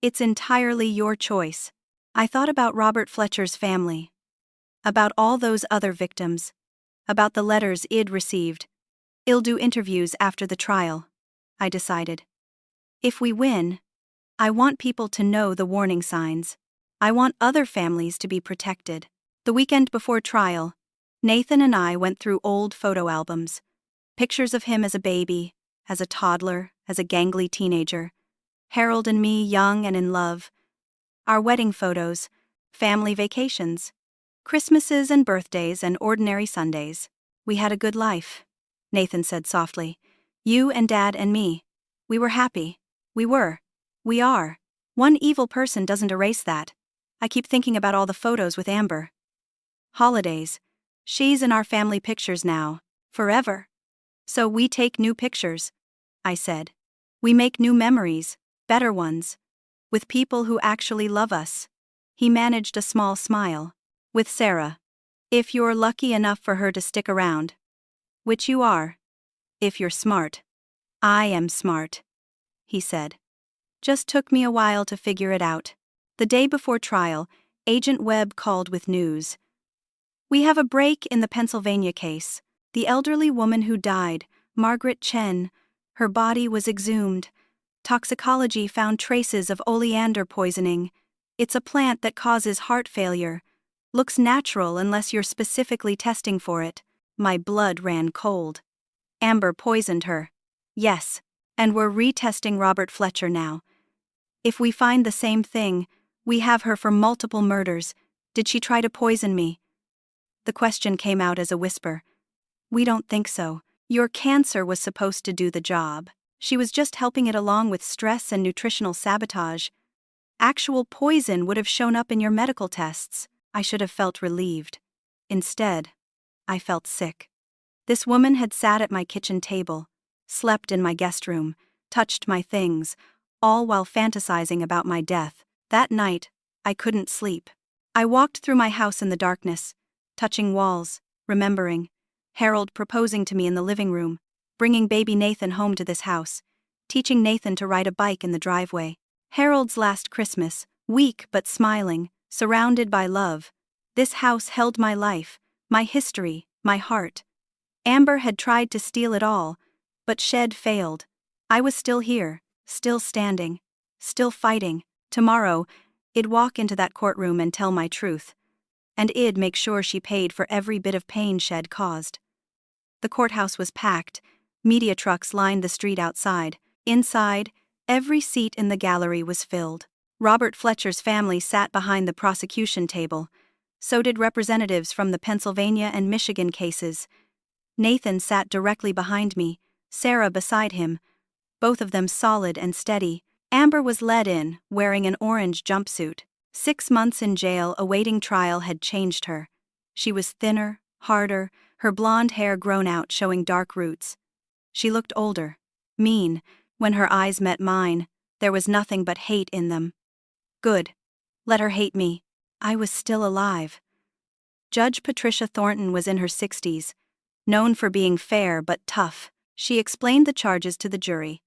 "It's entirely your choice." I thought about Robert Fletcher's family, about all those other victims, about the letters I'd received. "I'll do interviews after the trial," I decided. "If we win, I want people to know the warning signs. I want other families to be protected. The weekend before trial, Nathan and I went through old photo albums. Pictures of him as a baby, as a toddler, as a gangly teenager. Harold and me young and in love. Our wedding photos, family vacations, Christmases and birthdays and ordinary Sundays. We had a good life, Nathan said softly. You and Dad and me. We were happy. We were. We are. One evil person doesn't erase that. I keep thinking about all the photos with Amber. Holidays. She's in our family pictures now. Forever. So we take new pictures, I said. We make new memories, better ones. With people who actually love us. He managed a small smile. With Sarah. If you're lucky enough for her to stick around. Which you are. If you're smart. I am smart, he said. Just took me a while to figure it out. The day before trial, Agent Webb called with news. We have a break in the Pennsylvania case. The elderly woman who died, Margaret Chen, her body was exhumed. Toxicology found traces of oleander poisoning. It's a plant that causes heart failure. Looks natural unless you're specifically testing for it. My blood ran cold. Amber poisoned her. Yes, and we're retesting Robert Fletcher now. If we find the same thing, we have her for multiple murders. Did she try to poison me? The question came out as a whisper. We don't think so. Your cancer was supposed to do the job. She was just helping it along with stress and nutritional sabotage. Actual poison would have shown up in your medical tests. I should have felt relieved. Instead, I felt sick. This woman had sat at my kitchen table, slept in my guest room, touched my things, all while fantasizing about my death. That night, I couldn't sleep. I walked through my house in the darkness, touching walls, remembering. Harold proposing to me in the living room, bringing baby Nathan home to this house, teaching Nathan to ride a bike in the driveway. Harold's last Christmas, weak but smiling, surrounded by love. This house held my life, my history, my heart. Amber had tried to steal it all, but Shed failed. I was still here, still standing, still fighting. Tomorrow, I'd walk into that courtroom and tell my truth. And I'd make sure she paid for every bit of pain Shed caused. The courthouse was packed. Media trucks lined the street outside. Inside, every seat in the gallery was filled. Robert Fletcher's family sat behind the prosecution table. So did representatives from the Pennsylvania and Michigan cases. Nathan sat directly behind me, Sarah beside him, both of them solid and steady. Amber was led in, wearing an orange jumpsuit. 6 months in jail awaiting trial had changed her. She was thinner, harder, her blonde hair grown out showing dark roots. She looked older, mean. When her eyes met mine, there was nothing but hate in them. Good. Let her hate me. I was still alive. Judge Patricia Thornton was in her 60s, known for being fair but tough. She explained the charges to the jury.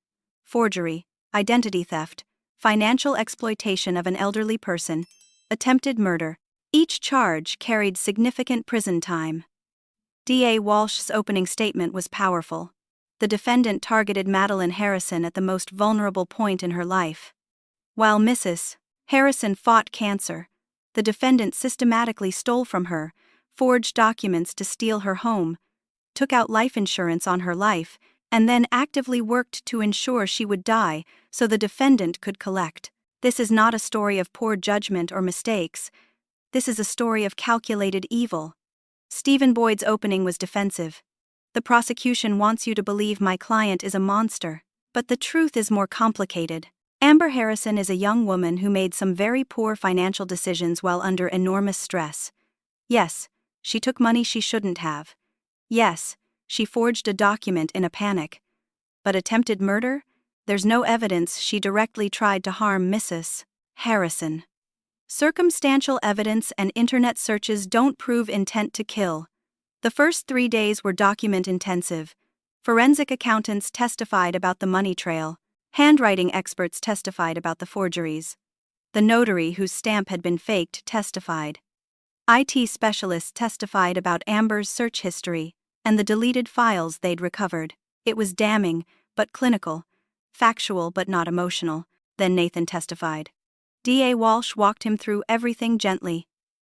Forgery, identity theft, financial exploitation of an elderly person, attempted murder. Each charge carried significant prison time. D.A. Walsh's opening statement was powerful. The defendant targeted Madeline Harrison at the most vulnerable point in her life. While Mrs. Harrison fought cancer, the defendant systematically stole from her, forged documents to steal her home, took out life insurance on her life, and then actively worked to ensure she would die so the defendant could collect. This is not a story of poor judgment or mistakes. This is a story of calculated evil. Stephen Boyd's opening was defensive. The prosecution wants you to believe my client is a monster, but the truth is more complicated. Amber Harrison is a young woman who made some very poor financial decisions while under enormous stress. Yes, she took money she shouldn't have. Yes, she forged a document in a panic. But attempted murder? There's no evidence she directly tried to harm Mrs. Harrison. Circumstantial evidence and internet searches don't prove intent to kill. The first 3 days were document-intensive. Forensic accountants testified about the money trail. Handwriting experts testified about the forgeries. The notary whose stamp had been faked testified. IT specialists testified about Amber's search history and the deleted files they'd recovered. It was damning, but clinical. Factual but not emotional. Then Nathan testified. D.A. Walsh walked him through everything gently.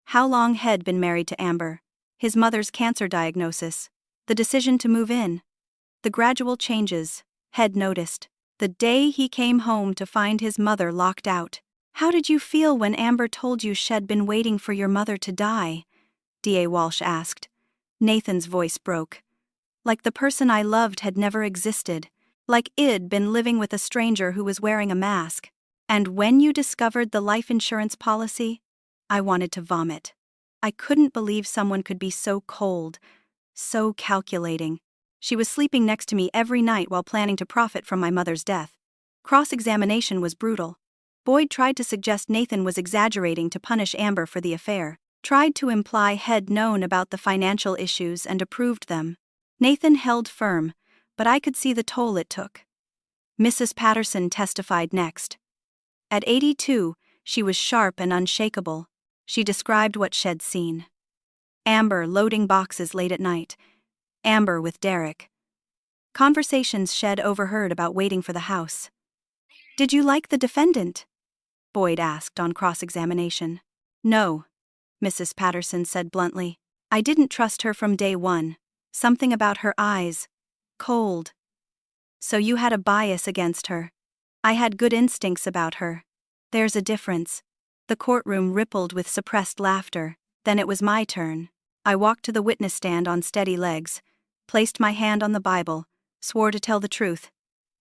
How long Head been married to Amber? His mother's cancer diagnosis. The decision to move in. The gradual changes, Head noticed. The day he came home to find his mother locked out. How did you feel when Amber told you she'd been waiting for your mother to die? D.A. Walsh asked. Nathan's voice broke. Like the person I loved had never existed. Like I'd been living with a stranger who was wearing a mask. And when you discovered the life insurance policy, I wanted to vomit. I couldn't believe someone could be so cold, so calculating. She was sleeping next to me every night while planning to profit from my mother's death. Cross-examination was brutal. Boyd tried to suggest Nathan was exaggerating to punish Amber for the affair, tried to imply Head known about the financial issues and approved them. Nathan held firm, but I could see the toll it took. Mrs. Patterson testified next. At 82, she was sharp and unshakable. She described what she'd seen. Amber loading boxes late at night. Amber with Derek. Conversations she'd overheard about waiting for the house. Did you like the defendant? Boyd asked on cross-examination. No, Mrs. Patterson said bluntly. I didn't trust her from day one. Something about her eyes. Cold. So you had a bias against her. I had good instincts about her. There's a difference. The courtroom rippled with suppressed laughter. Then it was my turn. I walked to the witness stand on steady legs, placed my hand on the Bible, swore to tell the truth,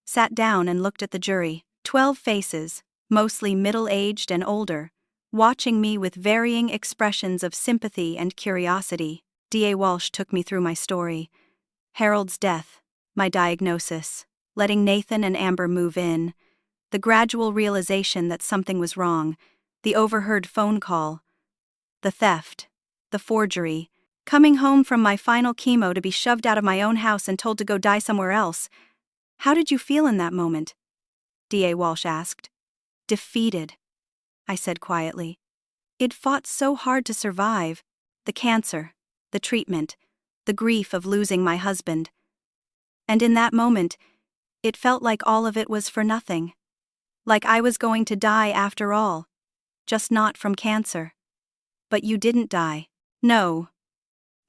sat down and looked at the jury. 12 faces, mostly middle-aged and older, watching me with varying expressions of sympathy and curiosity. D.A. Walsh took me through my story. Harold's death, my diagnosis, letting Nathan and Amber move in, the gradual realization that something was wrong, the overheard phone call, the theft, the forgery, coming home from my final chemo to be shoved out of my own house and told to go die somewhere else. How did you feel in that moment? D.A. Walsh asked. Defeated, I said quietly. I'd fought so hard to survive. The cancer, the treatment, the grief of losing my husband. And in that moment, it felt like all of it was for nothing. Like I was going to die after all. Just not from cancer. But you didn't die. No.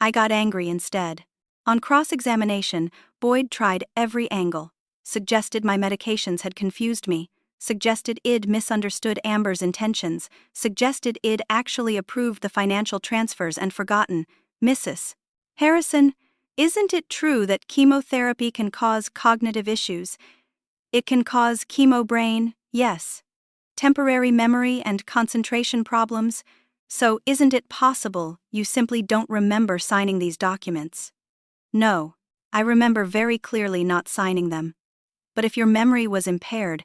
I got angry instead. On cross-examination, Boyd tried every angle. Suggested my medications had confused me, suggested I'd misunderstood Amber's intentions, suggested I'd actually approved the financial transfers and forgotten. Mrs. Harrison, isn't it true that chemotherapy can cause cognitive issues? It can cause chemobrain, yes. Temporary memory and concentration problems. So isn't it possible you simply don't remember signing these documents? No, I remember very clearly not signing them. But if your memory was impaired,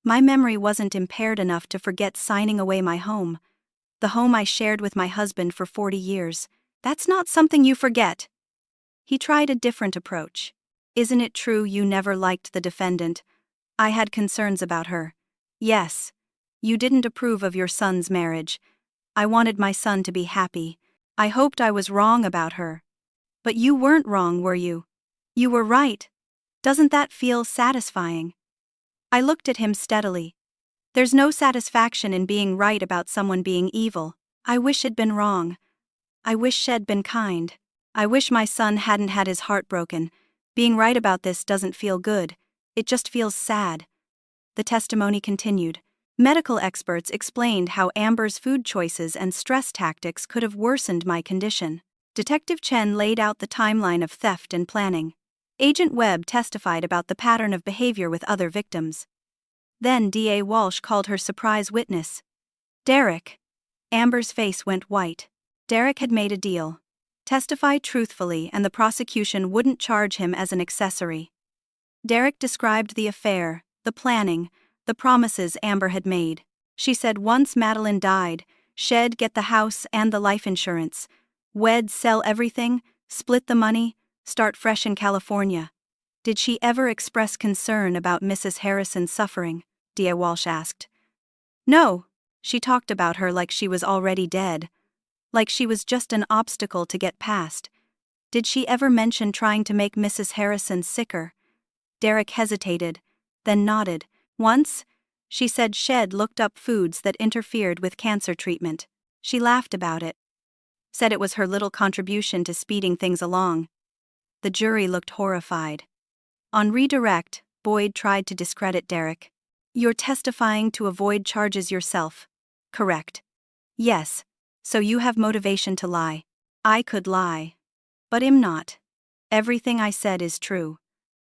my memory wasn't impaired enough to forget signing away my home. The home I shared with my husband for 40 years. That's not something you forget. He tried a different approach. Isn't it true you never liked the defendant? I had concerns about her. Yes. You didn't approve of your son's marriage. I wanted my son to be happy. I hoped I was wrong about her. But you weren't wrong, were you? You were right. Doesn't that feel satisfying? I looked at him steadily. There's no satisfaction in being right about someone being evil. I wish I'd been wrong. I wish she'd been kind. I wish my son hadn't had his heart broken. Being right about this doesn't feel good. It just feels sad. The testimony continued. Medical experts explained how Amber's food choices and stress tactics could have worsened my condition. Detective Chen laid out the timeline of theft and planning. Agent Webb testified about the pattern of behavior with other victims. Then D.A. Walsh called her surprise witness. Derek. Amber's face went white. Derek had made a deal. Testify truthfully and the prosecution wouldn't charge him as an accessory. Derek described the affair, the planning, the promises Amber had made. She said once Madeline died, she'd get the house and the life insurance. We'd sell everything, split the money, start fresh in California. Did she ever express concern about Mrs. Harrison's suffering? D.A. Walsh asked. No, she talked about her like she was already dead. Like she was just an obstacle to get past. Did she ever mention trying to make Mrs. Harrison sicker? Derek hesitated, then nodded. Once, She said Shed looked up foods that interfered with cancer treatment. She laughed about it. Said it was her little contribution to speeding things along. The jury looked horrified. On redirect, Boyd tried to discredit Derek. You're testifying to avoid charges yourself. Correct. Yes, so you have motivation to lie. I could lie. But I'm not. Everything I said is true.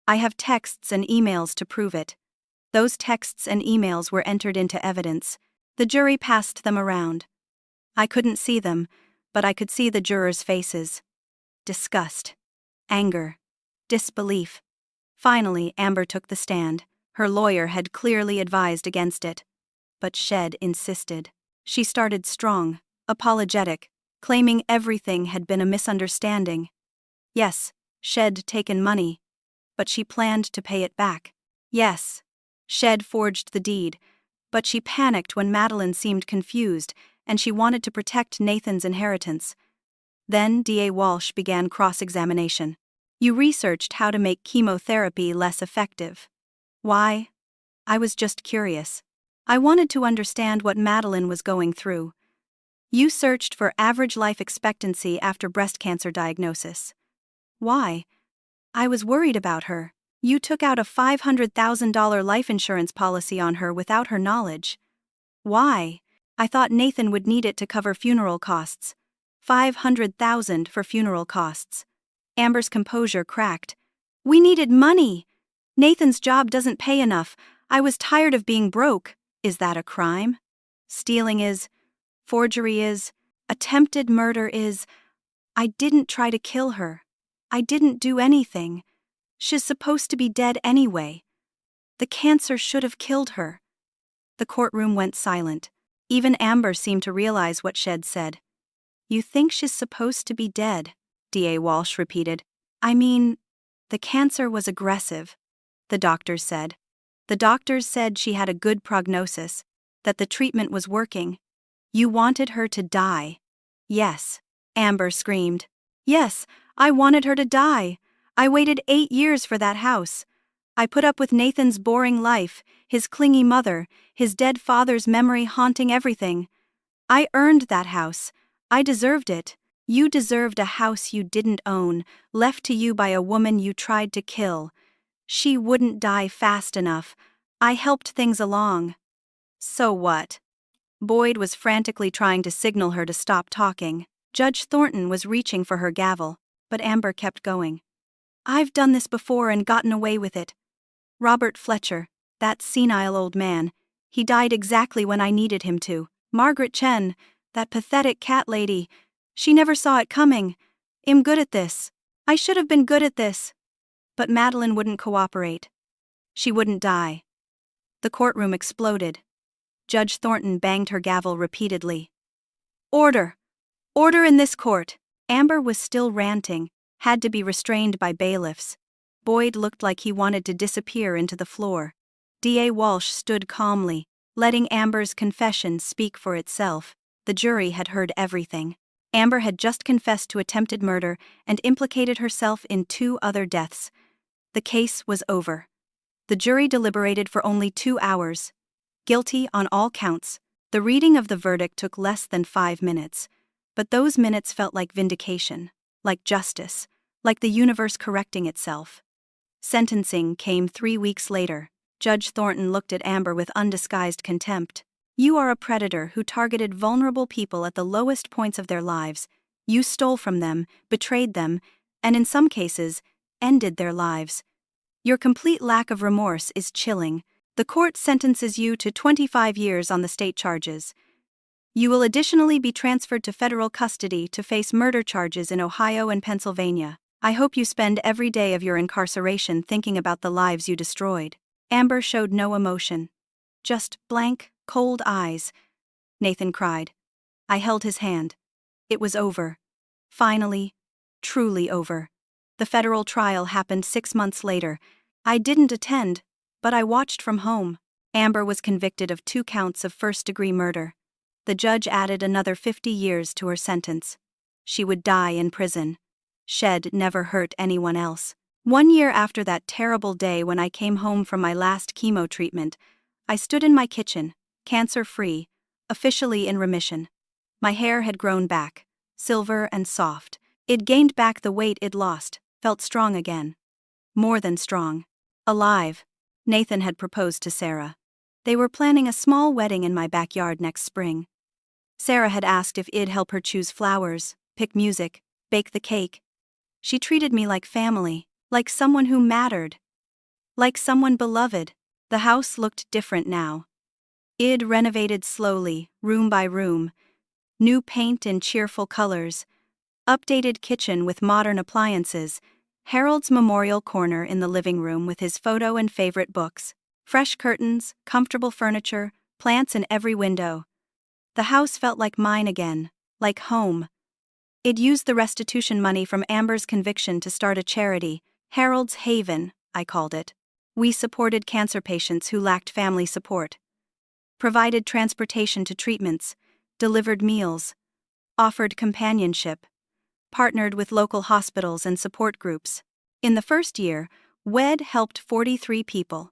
I have texts and emails to prove it. Those texts and emails were entered into evidence. The jury passed them around. I couldn't see them, but I could see the jurors' faces. Disgust. Anger. Disbelief. Finally, Amber took the stand. Her lawyer had clearly advised against it. But Shed insisted. She started strong, apologetic, claiming everything had been a misunderstanding. Yes, Shed taken money, but she planned to pay it back. Yes, Shed forged the deed, but she panicked when Madeline seemed confused and she wanted to protect Nathan's inheritance. Then D.A. Walsh began cross-examination. You researched how to make chemotherapy less effective. Why? I was just curious. I wanted to understand what Madeline was going through. You searched for average life expectancy after breast cancer diagnosis. Why? I was worried about her. You took out a $500,000 life insurance policy on her without her knowledge. Why? I thought Nathan would need it to cover funeral costs. $500,000 for funeral costs. Amber's composure cracked. We needed money. Nathan's job doesn't pay enough. I was tired of being broke. Is that a crime? Stealing is. Forgery is. Attempted murder is. I didn't try to kill her. I didn't do anything. She's supposed to be dead anyway. The cancer should have killed her. The courtroom went silent. Even Amber seemed to realize what Shed said. You think she's supposed to be dead, D.A. Walsh repeated. I mean, the cancer was aggressive, the doctors said. The doctors said she had a good prognosis, that the treatment was working. You wanted her to die. Yes, Amber screamed. Yes, I wanted her to die. I waited 8 years for that house. I put up with Nathan's boring life, his clingy mother, his dead father's memory haunting everything. I earned that house. I deserved it. You deserved a house you didn't own, left to you by a woman you tried to kill. She wouldn't die fast enough. I helped things along. So what? Boyd was frantically trying to signal her to stop talking. Judge Thornton was reaching for her gavel, but Amber kept going. I've done this before and gotten away with it. Robert Fletcher, that senile old man, he died exactly when I needed him to. Margaret Chen, that pathetic cat lady, she never saw it coming. I'm good at this. I should have been good at this. But Madeline wouldn't cooperate. She wouldn't die. The courtroom exploded. Judge Thornton banged her gavel repeatedly. Order! Order in this court! Amber was still ranting, had to be restrained by bailiffs. Boyd looked like he wanted to disappear into the floor. D.A. Walsh stood calmly, letting Amber's confession speak for itself. The jury had heard everything. Amber had just confessed to attempted murder and implicated herself in 2 other deaths. The case was over. The jury deliberated for only 2 hours. Guilty on all counts. The reading of the verdict took less than 5 minutes, but those minutes felt like vindication, like justice, like the universe correcting itself. Sentencing came 3 weeks later. Judge Thornton looked at Amber with undisguised contempt. You are a predator who targeted vulnerable people at the lowest points of their lives. You stole from them, betrayed them, and in some cases, ended their lives. Your complete lack of remorse is chilling. The court sentences you to 25 years on the state charges. You will additionally be transferred to federal custody to face murder charges in Ohio and Pennsylvania. I hope you spend every day of your incarceration thinking about the lives you destroyed. Amber showed no emotion. Just blank, cold eyes. Nathan cried. I held his hand. It was over. Finally, truly over. The federal trial happened 6 months later. I didn't attend, but I watched from home. Amber was convicted of 2 counts of first-degree murder. The judge added another 50 years to her sentence. She would die in prison. Shed never hurt anyone else. 1 year after that terrible day when I came home from my last chemo treatment, I stood in my kitchen, cancer-free, officially in remission. My hair had grown back, silver and soft. It gained back the weight it lost, felt strong again. More than strong. Alive. Nathan had proposed to Sarah. They were planning a small wedding in my backyard next spring. Sarah had asked if I'd help her choose flowers, pick music, bake the cake. She treated me like family, like someone who mattered. Like someone beloved. The house looked different now. I'd renovated slowly, room by room. New paint in cheerful colors. Updated kitchen with modern appliances. Harold's memorial corner in the living room with his photo and favorite books. Fresh curtains, comfortable furniture, plants in every window. The house felt like mine again, like home. I'd used the restitution money from Amber's conviction to start a charity, Harold's Haven, I called it. We supported cancer patients who lacked family support. Provided transportation to treatments, delivered meals, offered companionship, partnered with local hospitals and support groups. In the first year, WED helped 43 people.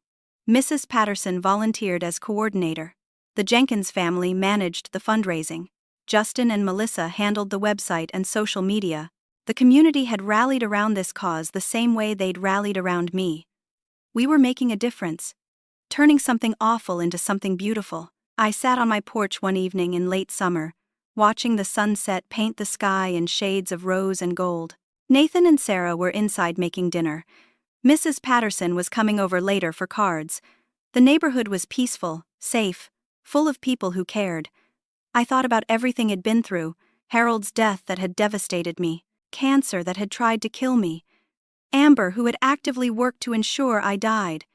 Mrs. Patterson volunteered as coordinator. The Jenkins family managed the fundraising. Justin and Melissa handled the website and social media. The community had rallied around this cause the same way they'd rallied around me. We were making a difference, turning something awful into something beautiful. I sat on my porch one evening in late summer, watching the sunset paint the sky in shades of rose and gold. Nathan and Sarah were inside making dinner. Mrs. Patterson was coming over later for cards. The neighborhood was peaceful, safe, full of people who cared. I thought about everything I'd been through, Harold's death that had devastated me, cancer that had tried to kill me, Amber who had actively worked to ensure I died.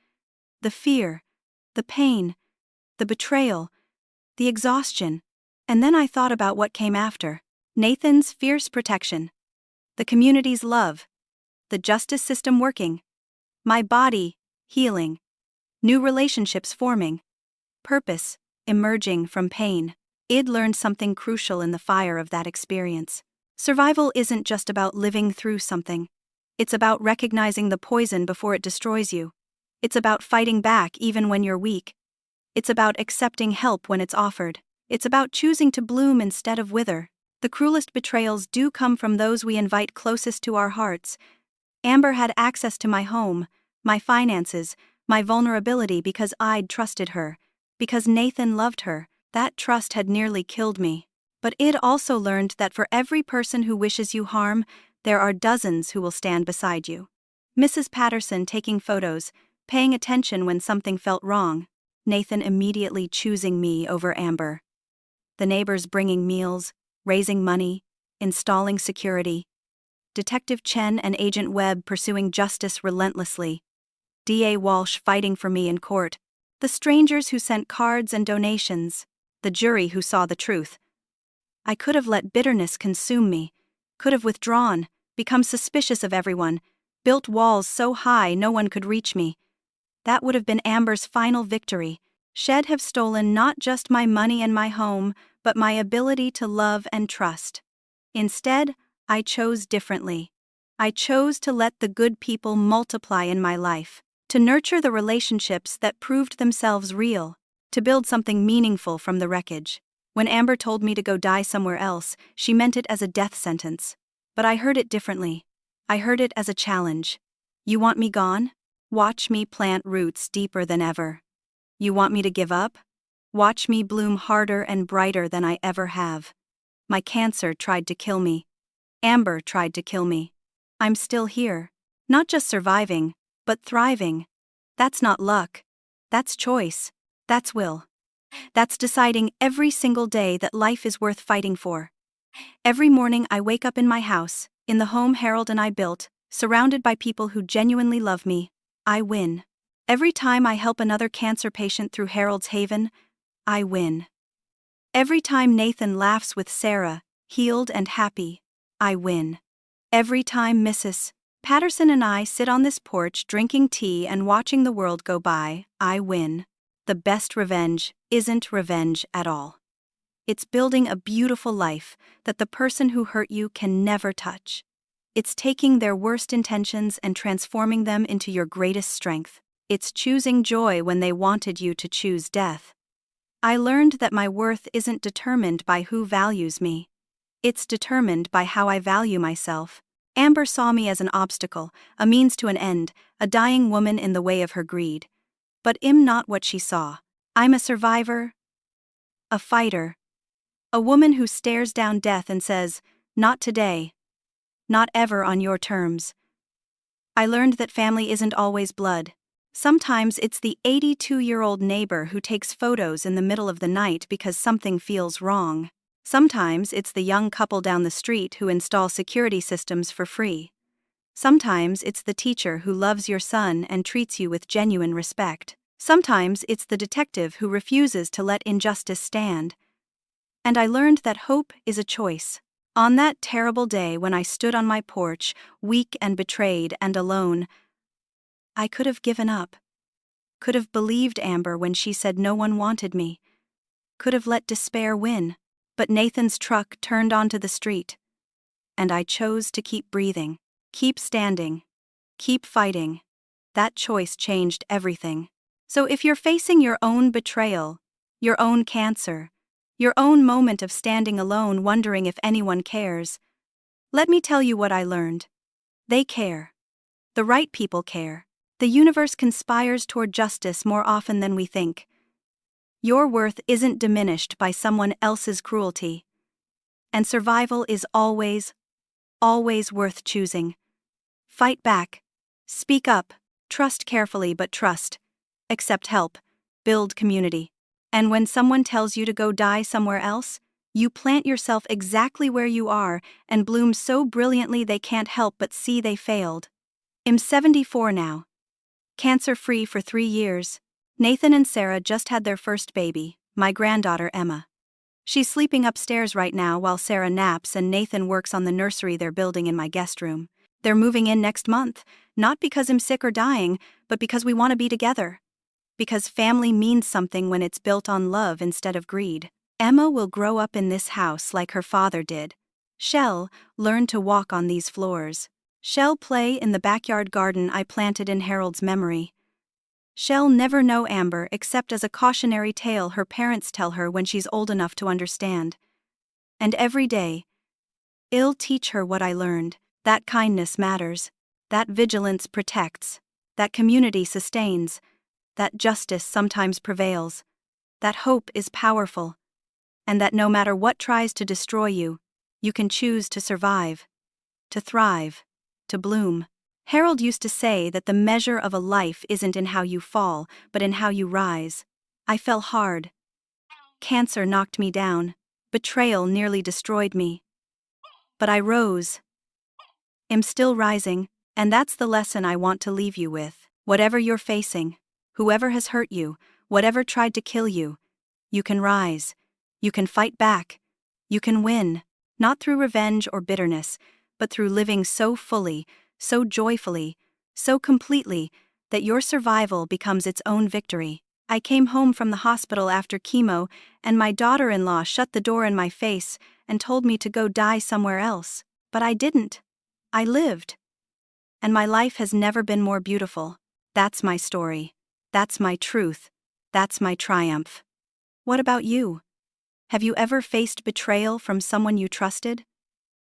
The fear, the pain, the betrayal, the exhaustion. And then I thought about what came after. Nathan's fierce protection. The community's love. The justice system working. My body, healing. New relationships forming. Purpose, emerging from pain. I'd learned something crucial in the fire of that experience. Survival isn't just about living through something. It's about recognizing the poison before it destroys you. It's about fighting back even when you're weak. It's about accepting help when it's offered. It's about choosing to bloom instead of wither. The cruelest betrayals do come from those we invite closest to our hearts. Amber had access to my home, my finances, my vulnerability because I'd trusted her, because Nathan loved her. That trust had nearly killed me. But I'd also learned that for every person who wishes you harm, there are dozens who will stand beside you. Mrs. Patterson taking photos, paying attention when something felt wrong. Nathan immediately choosing me over Amber. The neighbors bringing meals, raising money, installing security. Detective Chen and Agent Webb pursuing justice relentlessly. D.A. Walsh fighting for me in court. The strangers who sent cards and donations. The jury who saw the truth. I could have let bitterness consume me, could have withdrawn, become suspicious of everyone, built walls so high no one could reach me. That would have been Amber's final victory. She'd have stolen not just my money and my home, but my ability to love and trust. Instead, I chose differently. I chose to let the good people multiply in my life, to nurture the relationships that proved themselves real, to build something meaningful from the wreckage. When Amber told me to go die somewhere else, she meant it as a death sentence. But I heard it differently. I heard it as a challenge. You want me gone? Watch me plant roots deeper than ever. You want me to give up? Watch me bloom harder and brighter than I ever have. My cancer tried to kill me. Amber tried to kill me. I'm still here. Not just surviving, but thriving. That's not luck. That's choice. That's will. That's deciding every single day that life is worth fighting for. Every morning I wake up in my house, in the home Harold and I built, surrounded by people who genuinely love me. I win. Every time I help another cancer patient through Harold's Haven, I win. Every time Nathan laughs with Sarah, healed and happy, I win. Every time Mrs. Patterson and I sit on this porch drinking tea and watching the world go by, I win. The best revenge isn't revenge at all. It's building a beautiful life that the person who hurt you can never touch. It's taking their worst intentions and transforming them into your greatest strength. It's choosing joy when they wanted you to choose death. I learned that my worth isn't determined by who values me. It's determined by how I value myself. Amber saw me as an obstacle, a means to an end, a dying woman in the way of her greed. But I'm not what she saw. I'm a survivor, a fighter, a woman who stares down death and says, "Not today. Not ever on your terms." I learned that family isn't always blood. Sometimes it's the 82-year-old neighbor who takes photos in the middle of the night because something feels wrong. Sometimes it's the young couple down the street who install security systems for free. Sometimes it's the teacher who loves your son and treats you with genuine respect. Sometimes it's the detective who refuses to let injustice stand. And I learned that hope is a choice. On that terrible day when I stood on my porch, weak and betrayed and alone, I could have given up. Could have believed Amber when she said no one wanted me. Could have let despair win. But Nathan's truck turned onto the street. And I chose to keep breathing, keep standing, keep fighting. That choice changed everything. So if you're facing your own betrayal, your own cancer, your own moment of standing alone wondering if anyone cares, let me tell you what I learned. They care. The right people care. The universe conspires toward justice more often than we think. Your worth isn't diminished by someone else's cruelty. And survival is always, always worth choosing. Fight back. Speak up. Trust carefully but trust. Accept help. Build community. And when someone tells you to go die somewhere else, you plant yourself exactly where you are and bloom so brilliantly they can't help but see they failed. I'm 74 now. Cancer-free for 3 years. Nathan and Sarah just had their first baby, my granddaughter Emma. She's sleeping upstairs right now while Sarah naps and Nathan works on the nursery they're building in my guest room. They're moving in next month, not because I'm sick or dying, but because we want to be together. Because family means something when it's built on love instead of greed. Emma will grow up in this house like her father did. She'll learn to walk on these floors. She'll play in the backyard garden I planted in Harold's memory. She'll never know Amber except as a cautionary tale her parents tell her when she's old enough to understand. And every day, I'll teach her what I learned, that kindness matters, that vigilance protects, that community sustains, that justice sometimes prevails, that hope is powerful, and that no matter what tries to destroy you, you can choose to survive, to thrive, to bloom. Harold used to say that the measure of a life isn't in how you fall, but in how you rise. I fell hard. Cancer knocked me down. Betrayal nearly destroyed me. But I rose. I'm still rising, and that's the lesson I want to leave you with. Whatever you're facing, whoever has hurt you, whatever tried to kill you, you can rise. You can fight back. You can win, not through revenge or bitterness, but through living so fully, so joyfully, so completely, that your survival becomes its own victory. I came home from the hospital after chemo, and my daughter-in-law shut the door in my face and told me to go die somewhere else. But I didn't. I lived. And my life has never been more beautiful. That's my story. That's my truth. That's my triumph. What about you? Have you ever faced betrayal from someone you trusted?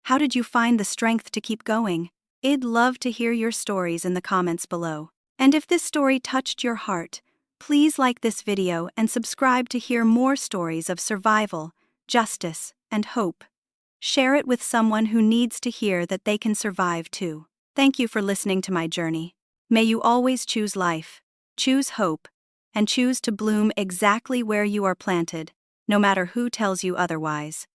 How did you find the strength to keep going? I'd love to hear your stories in the comments below. And if this story touched your heart, please like this video and subscribe to hear more stories of survival, justice, and hope. Share it with someone who needs to hear that they can survive too. Thank you for listening to my journey. May you always choose life, choose hope, and choose to bloom exactly where you are planted, no matter who tells you otherwise.